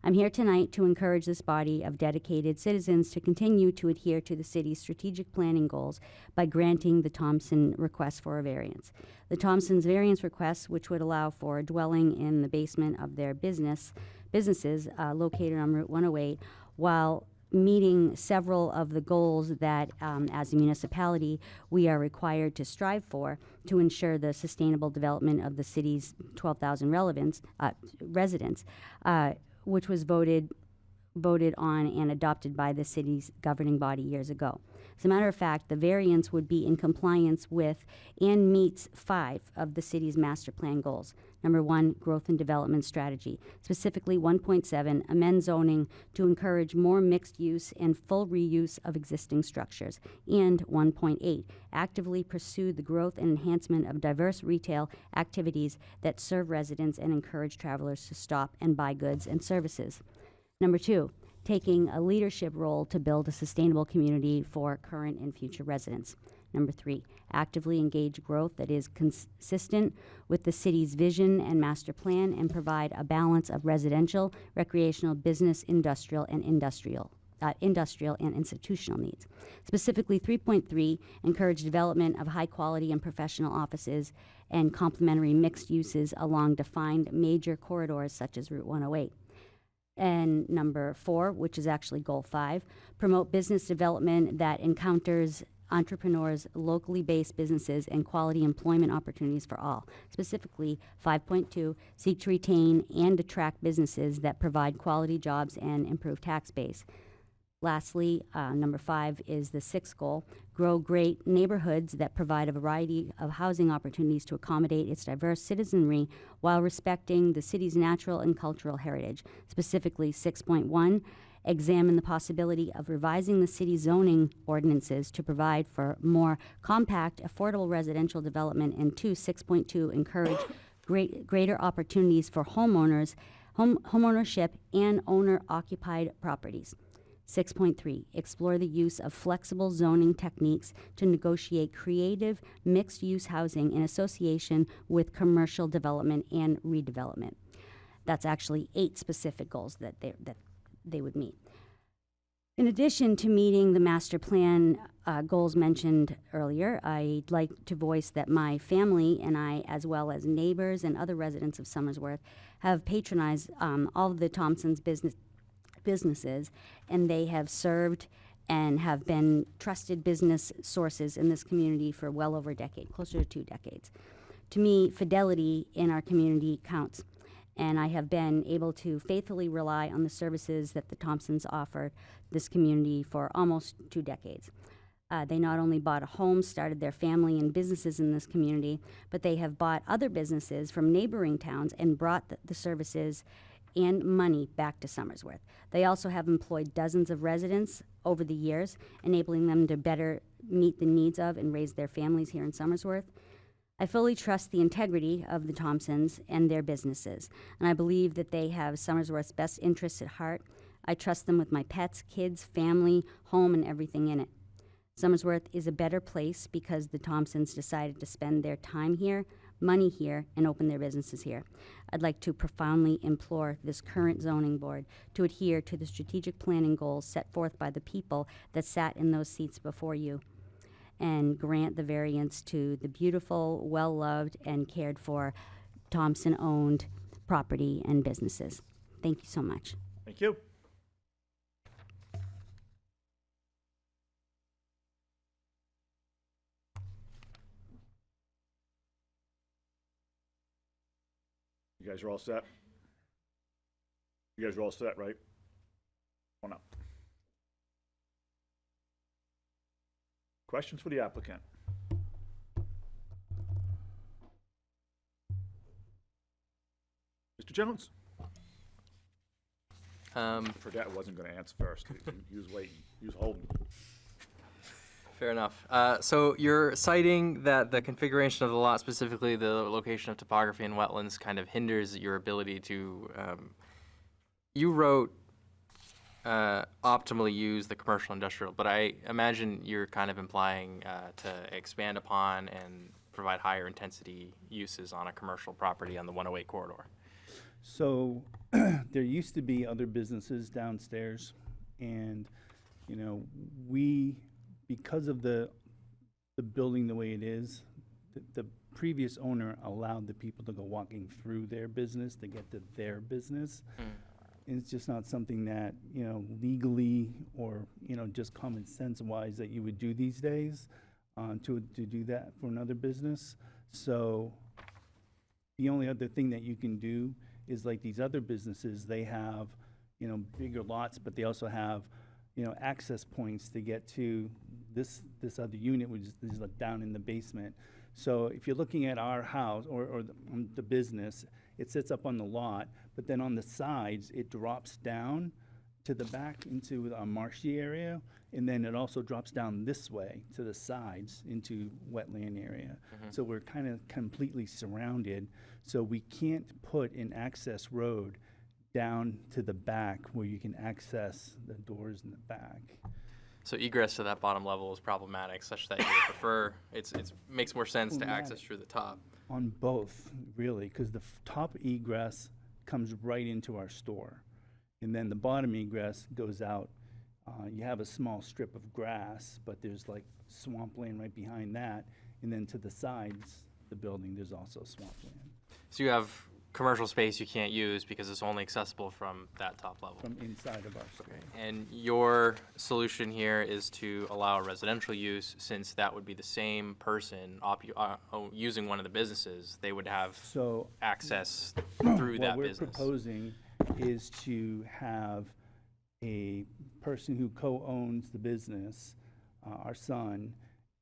Speaker 14: I'm here tonight to encourage this body of dedicated citizens to continue to adhere to the city's strategic planning goals by granting the Thompson request for a variance. The Thompson's variance request, which would allow for a dwelling in the basement of their businesses located on Route 108, while meeting several of the goals that, as a municipality, we are required to strive for to ensure the sustainable development of the city's 12,000 residents, which was voted on and adopted by the city's governing body years ago. As a matter of fact, the variance would be in compliance with and meets 5 of the city's master plan goals. Number 1, growth and development strategy. Specifically 1.7, amend zoning to encourage more mixed use and full reuse of existing structures. And 1.8, actively pursue the growth and enhancement of diverse retail activities that serve residents and encourage travelers to stop and buy goods and services. Number 2, taking a leadership role to build a sustainable community for current and future residents. Number 3, actively engage growth that is consistent with the city's vision and master plan and provide a balance of residential, recreational, business, industrial, and institutional needs. Specifically, 3.3, encourage development of high quality and professional offices and complementary mixed uses along defined major corridors such as Route 108. And number 4, which is actually goal 5, promote business development that encounters entrepreneurs, locally based businesses, and quality employment opportunities for all. Specifically, 5.2, seek to retain and attract businesses that provide quality jobs and improve tax base. Lastly, number 5 is the 6th goal, grow great neighborhoods that provide a variety of housing opportunities to accommodate its diverse citizenry while respecting the city's natural and cultural heritage. Specifically, 6.1, examine the possibility of revising the city zoning ordinances to provide for more compact, affordable residential development. And 6.2, encourage greater opportunities for homeownership and owner-occupied properties. 6.3, explore the use of flexible zoning techniques to negotiate creative mixed-use housing in association with commercial development and redevelopment. That's actually 8 specific goals that they would meet. In addition to meeting the master plan goals mentioned earlier, I'd like to voice that my family and I, as well as neighbors and other residents of Somersworth, have patronized all of the Thompsons businesses, and they have served and have been trusted business sources in this community for well over a decade, closer to 2 decades. To me, fidelity in our community counts, and I have been able to faithfully rely on the services that the Thompsons offered this community for almost 2 decades. They not only bought a home, started their family and businesses in this community, but they have bought other businesses from neighboring towns and brought the services and money back to Somersworth. They also have employed dozens of residents over the years, enabling them to better meet the needs of and raise their families here in Somersworth. I fully trust the integrity of the Thompsons and their businesses, and I believe that they have Somersworth's best interests at heart. I trust them with my pets, kids, family, home, and everything in it. Somersworth is a better place because the Thompsons decided to spend their time here, money here, and open their businesses here. I'd like to profoundly implore this current zoning board to adhere to the strategic planning goals set forth by the people that sat in those seats before you, and grant the variance to the beautiful, well-loved, and cared for Thompson-owned property and businesses. Thank you so much.
Speaker 1: Thank you. You guys are all set? You guys are all set, right? Come on up. Questions for the applicant? Mr. Jones? Forget I wasn't going to answer first. He was waiting. He was holding.
Speaker 7: Fair enough. So you're citing that the configuration of the lot, specifically the location of topography and wetlands, kind of hinders your ability to, you wrote optimally use the commercial industrial, but I imagine you're kind of implying to expand upon and provide higher intensity uses on a commercial property on the 108 corridor.
Speaker 13: So there used to be other businesses downstairs, and because of the building the way it is, the previous owner allowed the people to go walking through their business to get to their business. And it's just not something that, you know, legally or, you know, just common sense wise that you would do these days, to do that for another business. So the only other thing that you can do is like these other businesses, they have, you know, bigger lots, but they also have, you know, access points to get to this other unit, which is like down in the basement. So if you're looking at our house or the business, it sits up on the lot, but then on the sides, it drops down to the back into a marshy area, and then it also drops down this way to the sides into wetland area. So we're kind of completely surrounded, so we can't put an access road down to the back where you can access the doors in the back.
Speaker 7: So egress to that bottom level is problematic, such that you would prefer, it makes more sense to access through the top.
Speaker 13: On both, really, because the top egress comes right into our store. And then the bottom egress goes out. You have a small strip of grass, but there's like swampland right behind that. And then to the sides, the building, there's also swampland
Speaker 7: So you have commercial space you can't use because it's only accessible from that top level.
Speaker 13: from inside of our store.
Speaker 7: And your solution here is to allow residential use, since that would be the same person using one of the businesses. They would have
Speaker 13: So
Speaker 7: access through that
Speaker 13: what we're
Speaker 7: business.
Speaker 13: proposing is to have a person who co-owns the business, our son,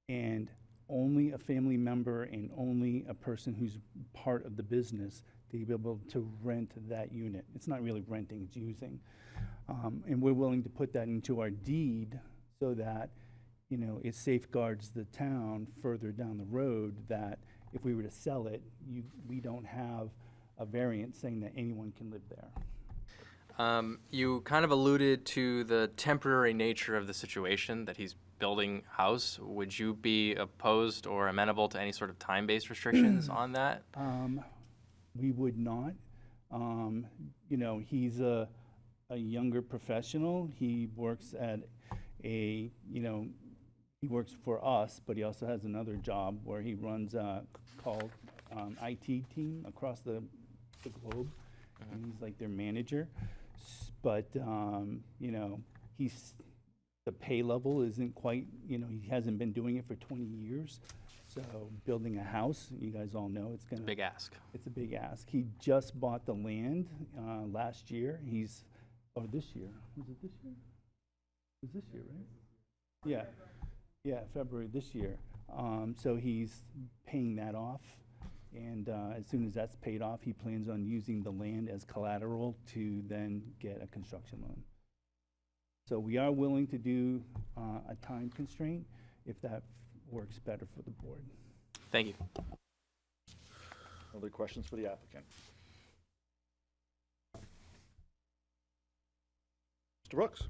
Speaker 13: and only a family member and only a person who's part of the business to be able to rent that unit. It's not really renting, it's using. And we're willing to put that into our deed so that, you know, it safeguards the town further down the road, that if we were to sell it, we don't have a variant saying that anyone can live there.
Speaker 7: You kind of alluded to the temporary nature of the situation, that he's building a house. Would you be opposed or amenable to any sort of time-based restrictions on that?
Speaker 13: We would not. You know, he's a younger professional. He works at he works for us, but he also has another job where he runs called IT team across the globe. And he's like their manager. But, you know, the pay level isn't quite, you know, he hasn't been doing it for 20 years. So building a house, you guys all know it's gonna.
Speaker 7: Big ask.
Speaker 13: It's a big ask. He just bought the land last year. This year. Was it this year? It was this year, right? Yeah, February this year. So he's paying that off. And as soon as that's paid off, he plans on using the land as collateral to then get a construction loan. So we are willing to do a time constraint if that works better for the board.
Speaker 7: Thank you.
Speaker 1: Other questions for the applicant? Mr. Brooks?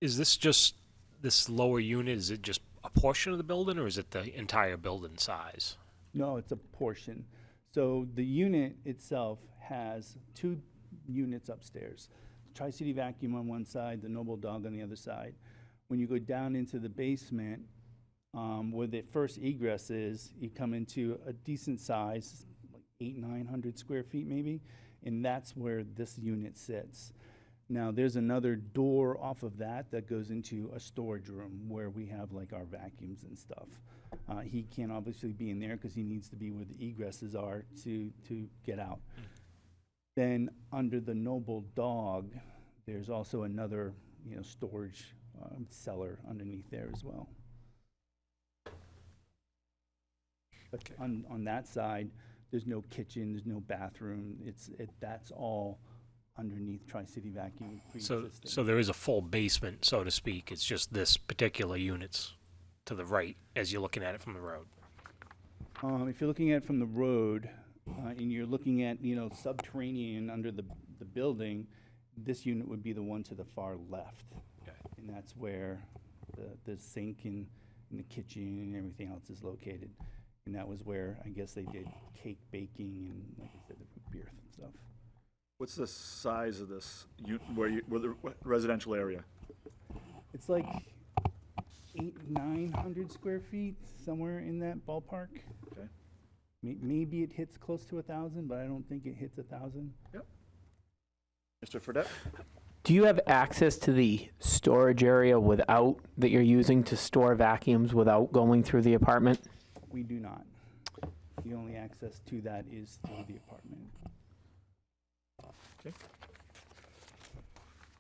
Speaker 8: Is this just, this lower unit, is it just a portion of the building, or is it the entire building size?
Speaker 13: No, it's a portion. So the unit itself has 2 units upstairs. Tri-City Vacuum on one side, the Noble Dog on the other side. When you go down into the basement, where the first egress is, you come into a decent size, like 800-900 square feet maybe, and that's where this unit sits. Now, there's another door off of that goes into a storage room where we have like our vacuums and stuff. He can't obviously be in there because he needs to be where the egresses are to get out. Then under the Noble Dog, there's also another, you know, storage cellar underneath there as well. But on that side, there's no kitchen, there's no bathroom. That's all underneath Tri-City Vacuum pre-existing.
Speaker 8: So there is a full basement, so to speak. It's just this particular unit's to the right as you're looking at it from the road.
Speaker 13: If you're looking at it from the road, and you're looking at, you know, subterranean under the building, this unit would be the one to the far left.
Speaker 8: Okay.
Speaker 13: And that's where the sink and the kitchen and everything else is located. And that was where, I guess, they did cake baking and, like I said, the root beer and stuff.
Speaker 1: What's the size of this, where the residential area?
Speaker 13: It's like 800-900 square feet, somewhere in that ballpark.
Speaker 1: Okay.
Speaker 13: Maybe it hits close to 1,000, but I don't think it hits 1,000.
Speaker 1: Mr. Fredette?
Speaker 4: Do you have access to the storage area without, that you're using to store vacuums without going through the apartment?
Speaker 13: We do not. The only access to that is through the apartment.
Speaker 1: Okay.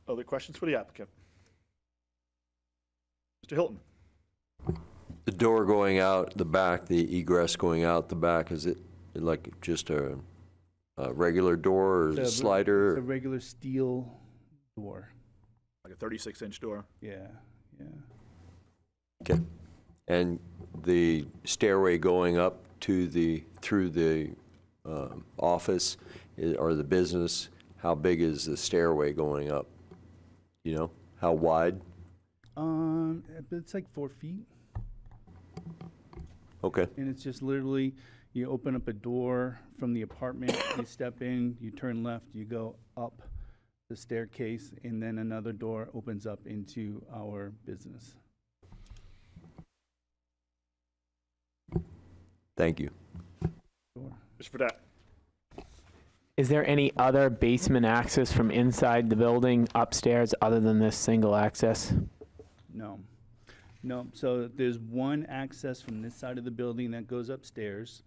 Speaker 1: Other questions for the applicant? Mr. Hilton?
Speaker 3: The door going out the back, the egress going out the back, is it like just a regular door or a slider?
Speaker 13: It's a regular steel door.
Speaker 1: Like a 36-inch door?
Speaker 13: Yeah, yeah.
Speaker 3: Okay. And the stairway going up to through the office or the business, how big is the stairway going up? You know, how wide?
Speaker 13: It's like 4 feet.
Speaker 3: Okay.
Speaker 13: And it's just literally, you open up a door from the apartment, you step in, you turn left, you go up the staircase, and then another door opens up into our business.
Speaker 3: Thank you.
Speaker 13: Sure.
Speaker 1: Mr. Fredette?
Speaker 4: Is there any other basement access from inside the building upstairs other than this single access?
Speaker 13: No. No, so there's one access from this side of the building that goes upstairs.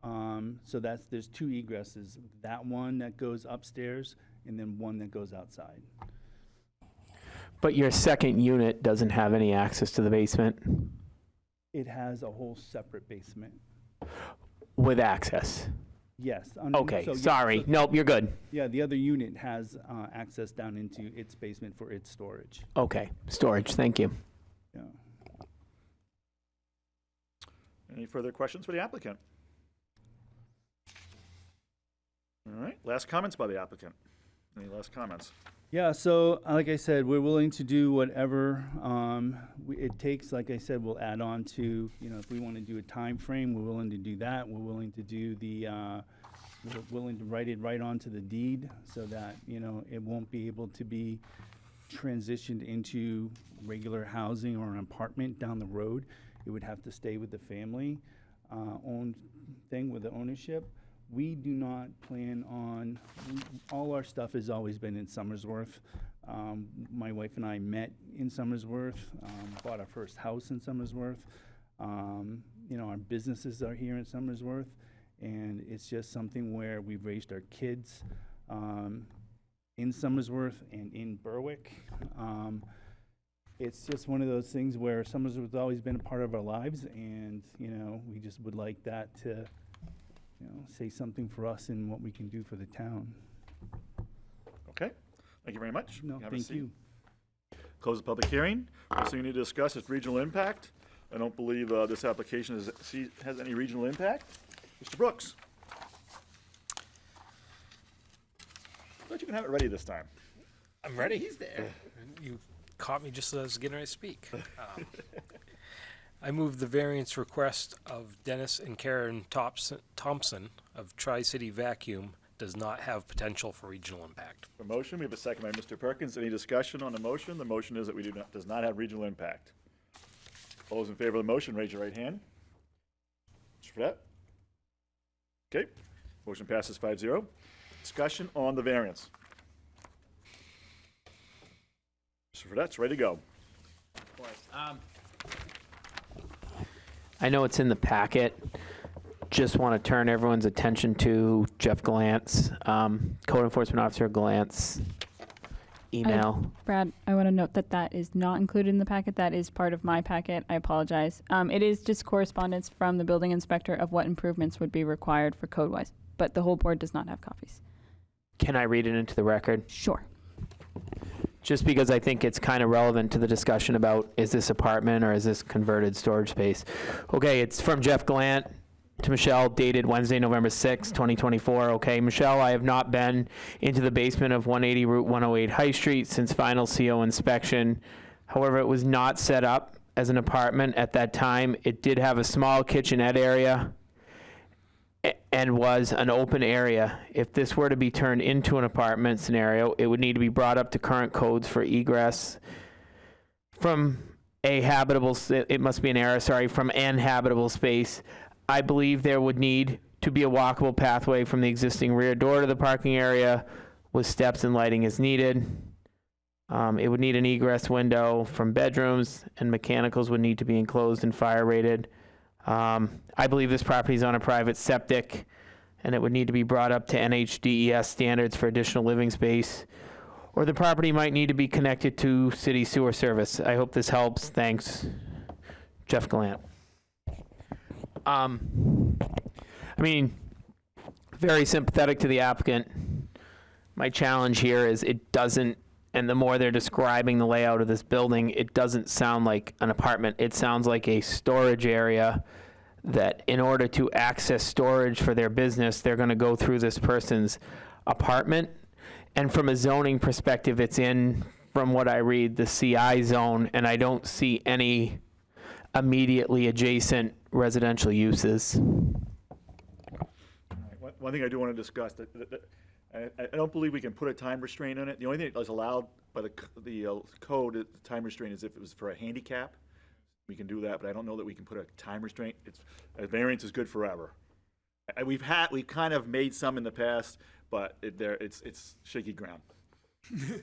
Speaker 13: So there's 2 egresses. That one that goes upstairs and then one that goes outside.
Speaker 4: But your second unit doesn't have any access to the basement
Speaker 13: It has a whole separate basement.
Speaker 4: with access?
Speaker 13: Yes.
Speaker 4: Okay,
Speaker 13: so, yeah,
Speaker 4: sorry.
Speaker 13: so-
Speaker 4: Nope, you're good.
Speaker 13: Yeah, the other unit has access down into its basement for its storage.
Speaker 4: Okay, storage, thank you.
Speaker 13: Yeah.
Speaker 1: Any further questions for the applicant? All right, last comments by the applicant. Any last comments?
Speaker 13: Yeah, so like I said, we're willing to do whatever it takes. Like I said, we'll add on to, if we want to do a time frame, we're willing to do that. We're willing to do we're willing to write it right onto the deed so that, it won't be able to be transitioned into regular housing or an apartment down the road. It would have to stay with the family owned thing with the ownership. We do not plan on, all our stuff has always been in Somersworth. My wife and I met in Somersworth, bought our first house in Somersworth. Our businesses are here in Somersworth, and it's just something where we've raised our kids in Somersworth and in Berwick. It's just one of those things where Somersworth has always been a part of our lives, and, we just would like that to say something for us and what we can do for the town.
Speaker 1: Okay, thank you very much.
Speaker 13: No,
Speaker 1: Have a
Speaker 13: thank
Speaker 1: seat.
Speaker 13: you.
Speaker 1: Close the public hearing. First thing we need to discuss is regional impact. I don't believe this application has any regional impact. Mr. Brooks? Thought you can have it ready this time.
Speaker 8: I'm ready. He's there. You caught me just as I was getting ready to speak. I move the variance request of Dennis and Karen Thompson of Tri-City Vacuum does not have potential for regional impact.
Speaker 1: A motion, we have a second by Mr. Perkins. Any discussion on the motion? The motion is that does not have regional impact. All those in favor of the motion, raise your right hand. Mr. Fredette? Okay, motion passes 5-0. Discussion on the variance. Mr. Fredette's ready to go.
Speaker 4: I know it's in the packet. Just want to turn everyone's attention to Jeff Glantz, Code Enforcement Officer Glantz email.
Speaker 5: Brad, I want to note that that is not included in the packet. That is part of my packet. I apologize. It is just correspondence from the building inspector of what improvements would be required for code-wise, but the whole board does not have copies.
Speaker 4: Can I read it into the record?
Speaker 5: Sure.
Speaker 4: Just because I think it's kind of relevant to the discussion about, is this apartment or is this converted storage space? Okay, it's from Jeff Glant to Michelle, dated Wednesday, November 6, 2024. Okay, Michelle, I have not been into the basement of 180 Route 108 High Street since final CO inspection. However, it was not set up as an apartment at that time. It did have a small kitchenette area and was an open area. If this were to be turned into an apartment scenario, it would need to be brought up to current codes for egress from a habitable, it must be an error, sorry, from an habitable space. I believe there would need to be a walkable pathway from the existing rear door to the parking area with steps and lighting as needed. It would need an egress window from bedrooms, and mechanicals would need to be enclosed and fire rated. I believe this property is on a private septic, and it would need to be brought up to NHDES standards for additional living space, or the property might need to be connected to city sewer service. I hope this helps. Thanks, Jeff Gallant. I mean, very sympathetic to the applicant. My challenge here is it doesn't, and the more they're describing the layout of this building, it doesn't sound like an apartment. It sounds like a storage area that in order to access storage for their business, they're going to go through this person's apartment. And from a zoning perspective, it's in, from what I read, the CI zone, and I don't see any immediately adjacent residential uses.
Speaker 1: One thing I do want to discuss, I don't believe we can put a time restraint on it. The only thing that is allowed by the code, the time restraint, is if it was for a handicap. We can do that, but I don't know that we can put a time restraint. A variance is good forever. We've kind of made some in the past, but it's shaky ground. The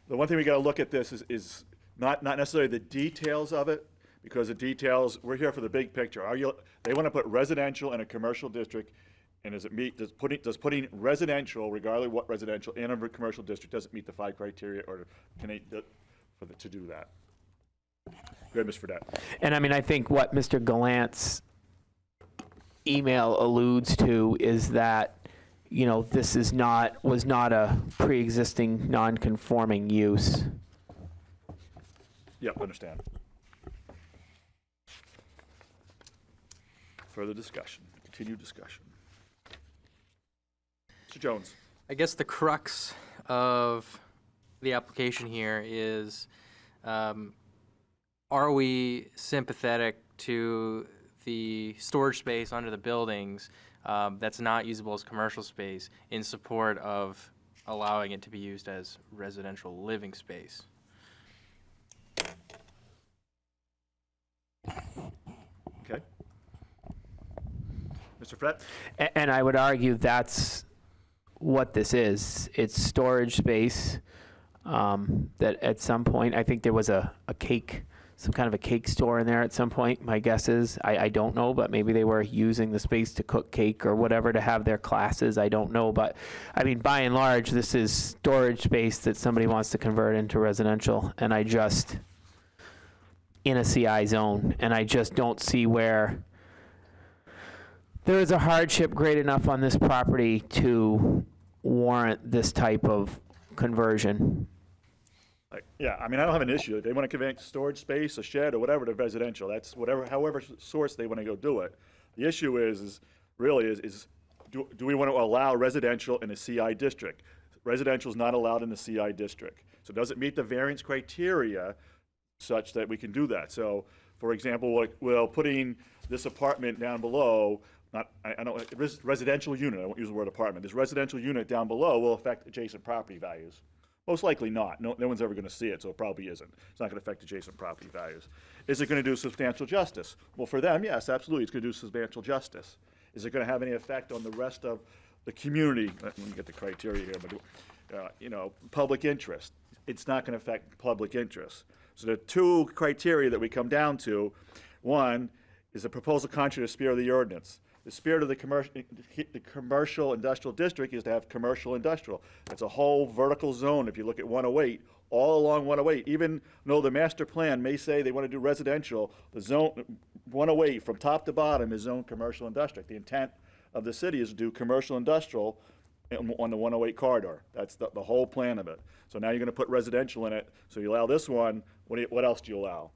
Speaker 1: one thing we got to look at this is not necessarily the details of it, because the details, we're here for the big picture. They want to put residential in a commercial district, and does putting residential, regardless of what residential, in a commercial district doesn't meet the 5 criteria, or to do that. Good, Mr. Fredette.
Speaker 4: And I mean, I think what Mr. Gallant's email alludes to is that, you know, this was not a pre-existing non-conforming use.
Speaker 1: Yep, understand. Further discussion, continued discussion. Mr. Jones.
Speaker 7: I guess the crux of the application here is, are we sympathetic to the storage space under the buildings that's not usable as commercial space in support of allowing it to be used as residential living space?
Speaker 1: Okay. Mr. Fredette?
Speaker 4: And I would argue that's what this is. It's storage space that at some point, I think there was a cake, some kind of a cake store in there at some point. My guess is, I don't know, but maybe they were using the space to cook cake or whatever to have their classes. I don't know. But I mean, by and large, this is storage space that somebody wants to convert into residential. And in a CI zone. And I just don't see where there is a hardship great enough on this property to warrant this type of conversion.
Speaker 1: Yeah, I mean, I don't have an issue. If they want to convert storage space, a shed, or whatever to residential, that's however source they want to go do it. The issue is do we want to allow residential in a CI district? Residential is not allowed in the CI district. So does it meet the variance criteria such that we can do that? So, for example, putting this apartment down below, residential unit, I won't use the word apartment, this residential unit down below will affect adjacent property values. Most likely not. No one's ever going to see it, so it probably isn't. It's not going to affect adjacent property values. Is it going to do substantial justice? Well, for them, yes, absolutely. It's going to do substantial justice. Is it going to have any effect on the rest of the community? Let me get the criteria here, but public interest. It's not going to affect public interest. So the 2 criteria that we come down to, one, is the proposal contrary to the spirit of the ordinance. The spirit of the commercial industrial district is to have commercial industrial. It's a whole vertical zone. If you look at 108, all along 108, even though the master plan may say they want to do residential, the zone 108 from top to bottom is zoned commercial industrial. The intent of the city is to do commercial industrial on the 108 corridor. That's the whole plan of it. So now you're going to put residential in it. So you allow this one. What else do you allow?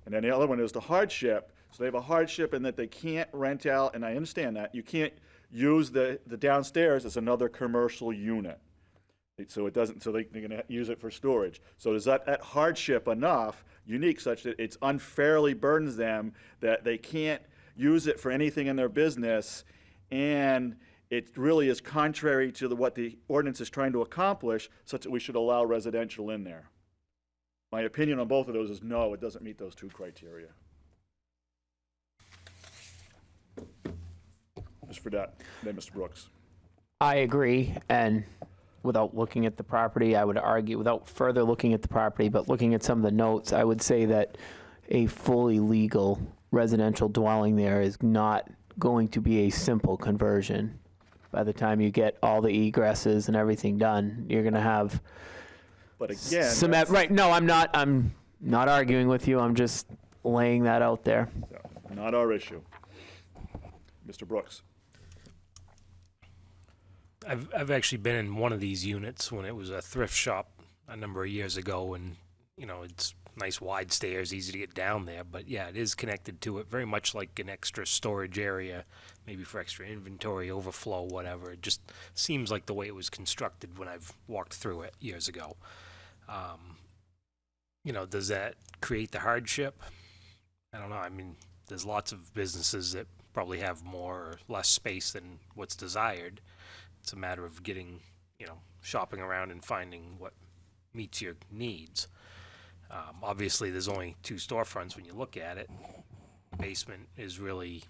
Speaker 1: And then the other one is the hardship. So they have a hardship in that they can't rent out, and I understand that. You can't use the downstairs as another commercial unit. So it doesn't. So they're going to use it for storage. So is that hardship enough, unique, such that it's unfairly burdens them that they can't use it for anything in their business, and it really is contrary to what the ordinance is trying to accomplish, such that we should allow residential in there? My opinion on both of those is no, it doesn't meet those 2 criteria. Mr. Fredette, then Mr. Brooks.
Speaker 4: I agree, and without looking at the property, I would argue, without further looking at the property, but looking at some of the notes, I would say that a fully legal residential dwelling there is not going to be a simple conversion. By the time you get all the egresses and everything done, you're going to have
Speaker 1: But again,
Speaker 4: some,
Speaker 1: that's-
Speaker 4: right, no, I'm not arguing with you, I'm just laying that out there.
Speaker 1: yeah, not our issue. Mr. Brooks.
Speaker 8: I've actually been in one of these units when it was a thrift shop a number of years ago, and you know, it's nice wide stairs, easy to get down there, but yeah, it is connected to it, very much like an extra storage area, maybe for extra inventory, overflow, whatever. It just seems like the way it was constructed when I've walked through it years ago. You know, does that create the hardship? I don't know. I mean, there's lots of businesses that probably have more or less space than what's desired. It's a matter of getting, you know, shopping around and finding what meets your needs. Obviously, there's only 2 storefronts when you look at it. Basement is really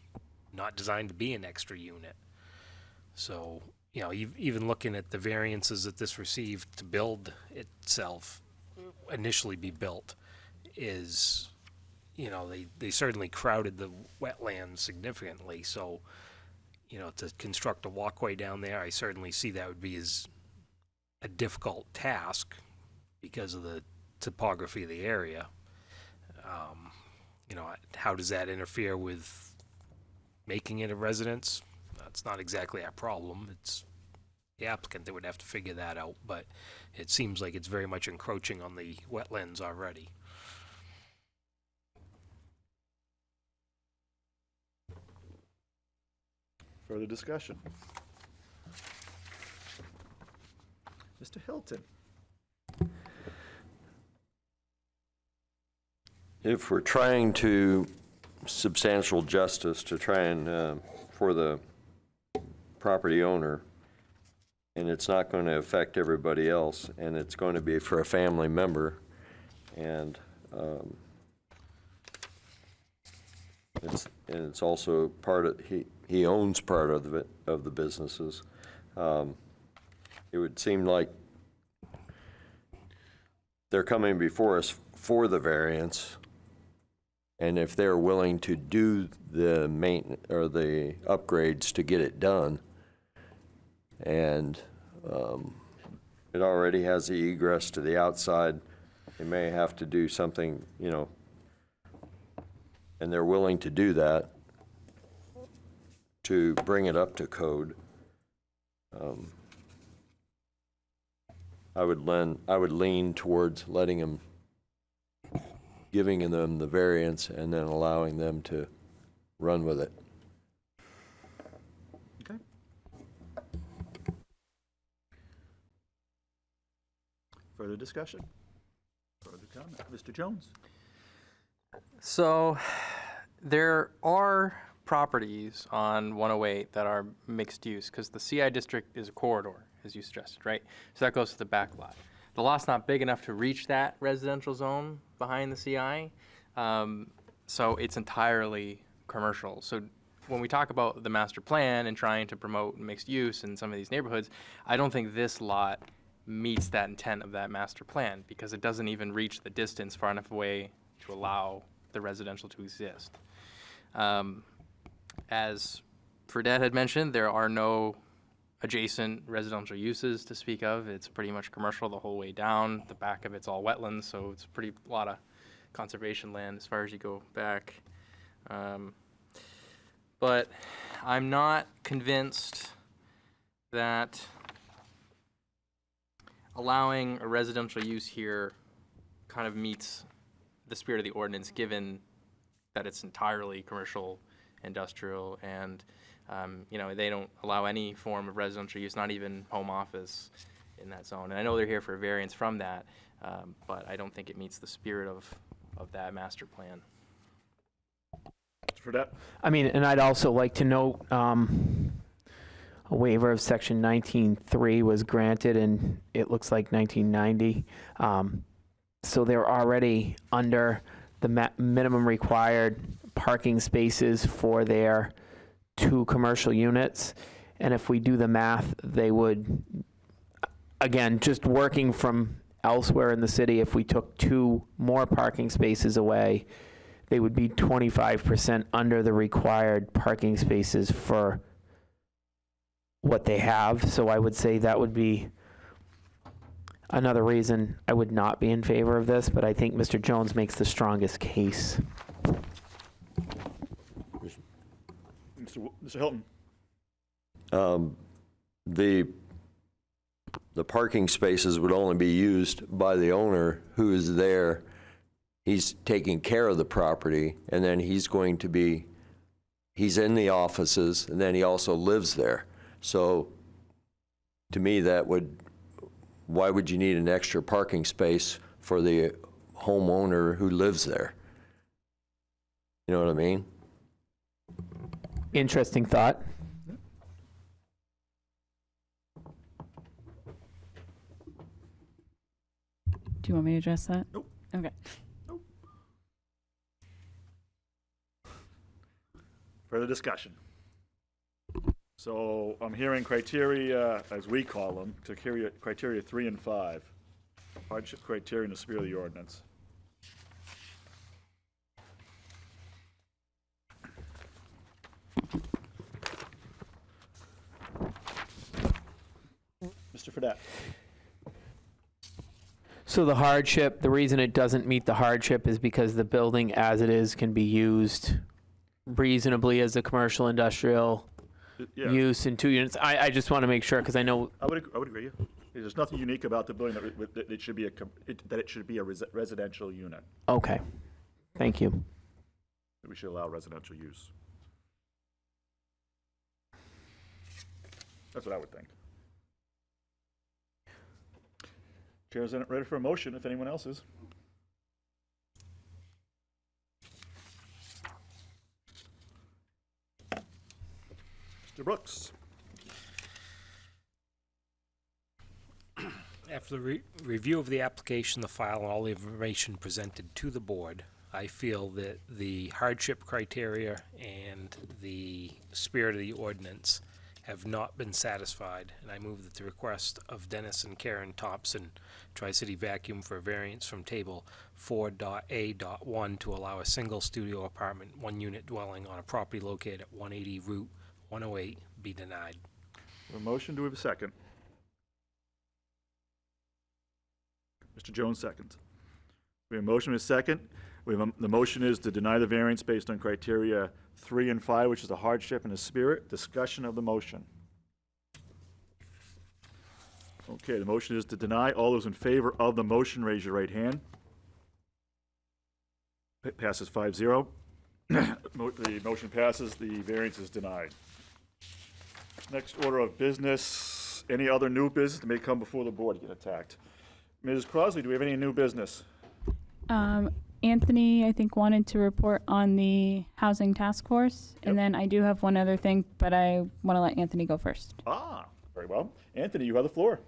Speaker 8: not designed to be an extra unit. So, you know, even looking at the variances that this received to build itself, initially be built, is, you know, they certainly crowded the wetlands significantly. So, you know, to construct a walkway down there, I certainly see that would be as a difficult task because of the topography of the area. You know, how does that interfere with making it a residence? That's not exactly our problem. It's the applicant that would have to figure that out, but it seems like it's very much encroaching on the wetlands already.
Speaker 1: Further discussion. Mr. Hilton.
Speaker 3: If we're trying to substantial justice to try and, for the property owner, and it's not going to affect everybody else, and it's going to be for a family member, and it's also part of, he owns part of the businesses. It would seem like they're coming before us for the variance, and if they're willing to do the maintenance or the upgrades to get it done, and it already has the egress to the outside, they may have to do something, you know, and they're willing to do that to bring it up to code. I would lean towards letting them, giving them the variance and then allowing them to run with it.
Speaker 1: Okay. Further discussion? Further comment? Mr. Jones?
Speaker 7: So there are properties on 108 that are mixed use because the CI district is a corridor, as you suggested, right? So that goes to the back lot. The lot's not big enough to reach that residential zone behind the CI, so it's entirely commercial. So when we talk about the master plan and trying to promote mixed use in some of these neighborhoods, I don't think this lot meets that intent of that master plan because it doesn't even reach the distance far enough away to allow the residential to exist. As Fredette had mentioned, there are no adjacent residential uses to speak of. It's pretty much commercial the whole way down. The back of it's all wetlands, so it's a lot of conservation land as far as you go back. But I'm not convinced that allowing a residential use here kind of meets the spirit of the ordinance, given that it's entirely commercial, industrial, and you know, they don't allow any form of residential use, not even home office in that zone. And I know they're here for a variance from that, but I don't think it meets the spirit of that master plan.
Speaker 1: For that?
Speaker 4: I mean, and I'd also like to note, a waiver of section 19.3 was granted, and it looks like 1990. So they're already under the minimum required parking spaces for their 2 commercial units. And if we do the math, they would, again, just working from elsewhere in the city, if we took 2 more parking spaces away, they would be 25% under the required parking spaces for what they have. So I would say that would be another reason I would not be in favor of this, but I think Mr. Jones makes the strongest case.
Speaker 1: Mr. Hilton?
Speaker 3: The parking spaces would only be used by the owner who is there. He's taking care of the property, and then he's in the offices, and then he also lives there. So to me, why would you need an extra parking space for the homeowner who lives there? You know what I mean?
Speaker 4: Interesting thought.
Speaker 5: Do you want me to address that?
Speaker 1: Nope.
Speaker 5: Okay.
Speaker 1: Further discussion. So I'm hearing criteria, as we call them, to criteria 3 and 5. Hardship criteria in the spirit of the ordinance. Mr. Fredette.
Speaker 4: So the hardship, the reason it doesn't meet the hardship is because the building as it is can be used reasonably as a commercial industrial
Speaker 1: Yeah,
Speaker 4: use in 2 units. I just want to make sure, because I know,
Speaker 1: I would agree. There's nothing unique about the building that it should be a residential unit.
Speaker 4: okay, thank you.
Speaker 1: We should allow residential use. That's what I would think. Chair is ready for a motion if anyone else is. Mr. Brooks.
Speaker 8: After the review of the application, the file, and all the information presented to the board, I feel that the hardship criteria and the spirit of the ordinance have not been satisfied, and I move that the request of Dennis and Karen Thompson, Tri-City Vacuum, for a variance from table 4.A.1 to allow a single studio apartment, 1-unit dwelling on a property located at 180 Route 108 be denied.
Speaker 1: A motion, do we have a second? Mr. Jones seconds. We have a motion and a second. The motion is to deny the variance based on criteria 3 and 5, which is a hardship and a spirit. Discussion of the motion. Okay, the motion is to deny. All those in favor of the motion, raise your right hand. It passes 5-0. The motion passes. The variance is denied. Next order of business. Any other new business that may come before the board get attacked? Ms. Crosley, do we have any new business?
Speaker 5: Anthony, I think, wanted to report on the housing task force.
Speaker 1: Yep.
Speaker 5: And then I do have one other thing, but I want to let Anthony go first.
Speaker 1: Ah, very well. Anthony, you have the floor.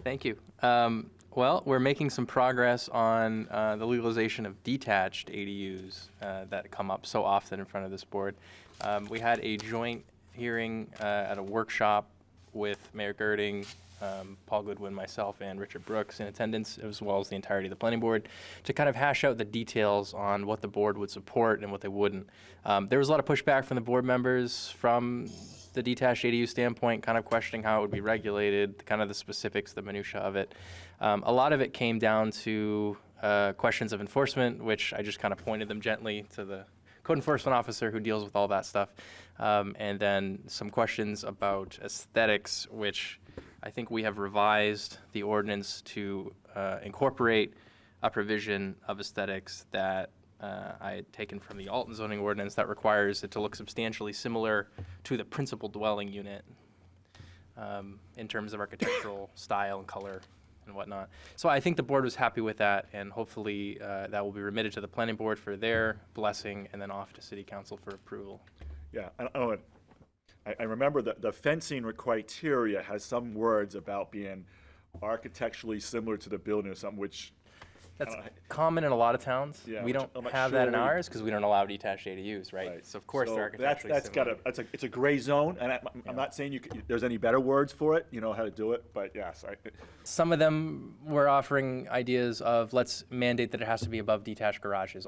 Speaker 7: Thank you. Well, we're making some progress on the legalization of detached ADUs that come up so often in front of this board. We had a joint hearing at a workshop with Mayor Girding, Paul Goodwin, myself, and Richard Brooks in attendance, as well as the entirety of the planning board, to kind of hash out the details on what the board would support and what they wouldn't. There was a lot of pushback from the board members from the detached ADU standpoint, kind of questioning how it would be regulated, kind of the specifics, the minutia of it. A lot of it came down to questions of enforcement, which I just kind of pointed them gently to the code enforcement officer who deals with all that stuff. And then some questions about aesthetics, which I think we have revised the ordinance to incorporate a provision of aesthetics that I had taken from the Alton zoning ordinance that requires it to look substantially similar to the principal dwelling unit in terms of architectural style and color and whatnot. So I think the board was happy with that, and hopefully that will be remitted to the planning board for their blessing and then off to city council for approval.
Speaker 1: Yeah, I remember that the fencing criteria has some words about being architecturally similar to the building or something, which
Speaker 7: That's
Speaker 1: I don't-
Speaker 7: common in a lot of towns.
Speaker 1: Yeah,
Speaker 7: We
Speaker 1: which
Speaker 7: don't
Speaker 1: I'm not
Speaker 7: have that in
Speaker 1: sure we-
Speaker 7: ours because we don't allow detached ADUs, right?
Speaker 1: Right.
Speaker 7: So of course they're architecturally
Speaker 1: that's got
Speaker 7: similar.
Speaker 1: it's a gray zone, and I'm not saying there's any better words for it, how to do it, but yes,
Speaker 7: Some of them were offering ideas of let's mandate that it has to be above detached garages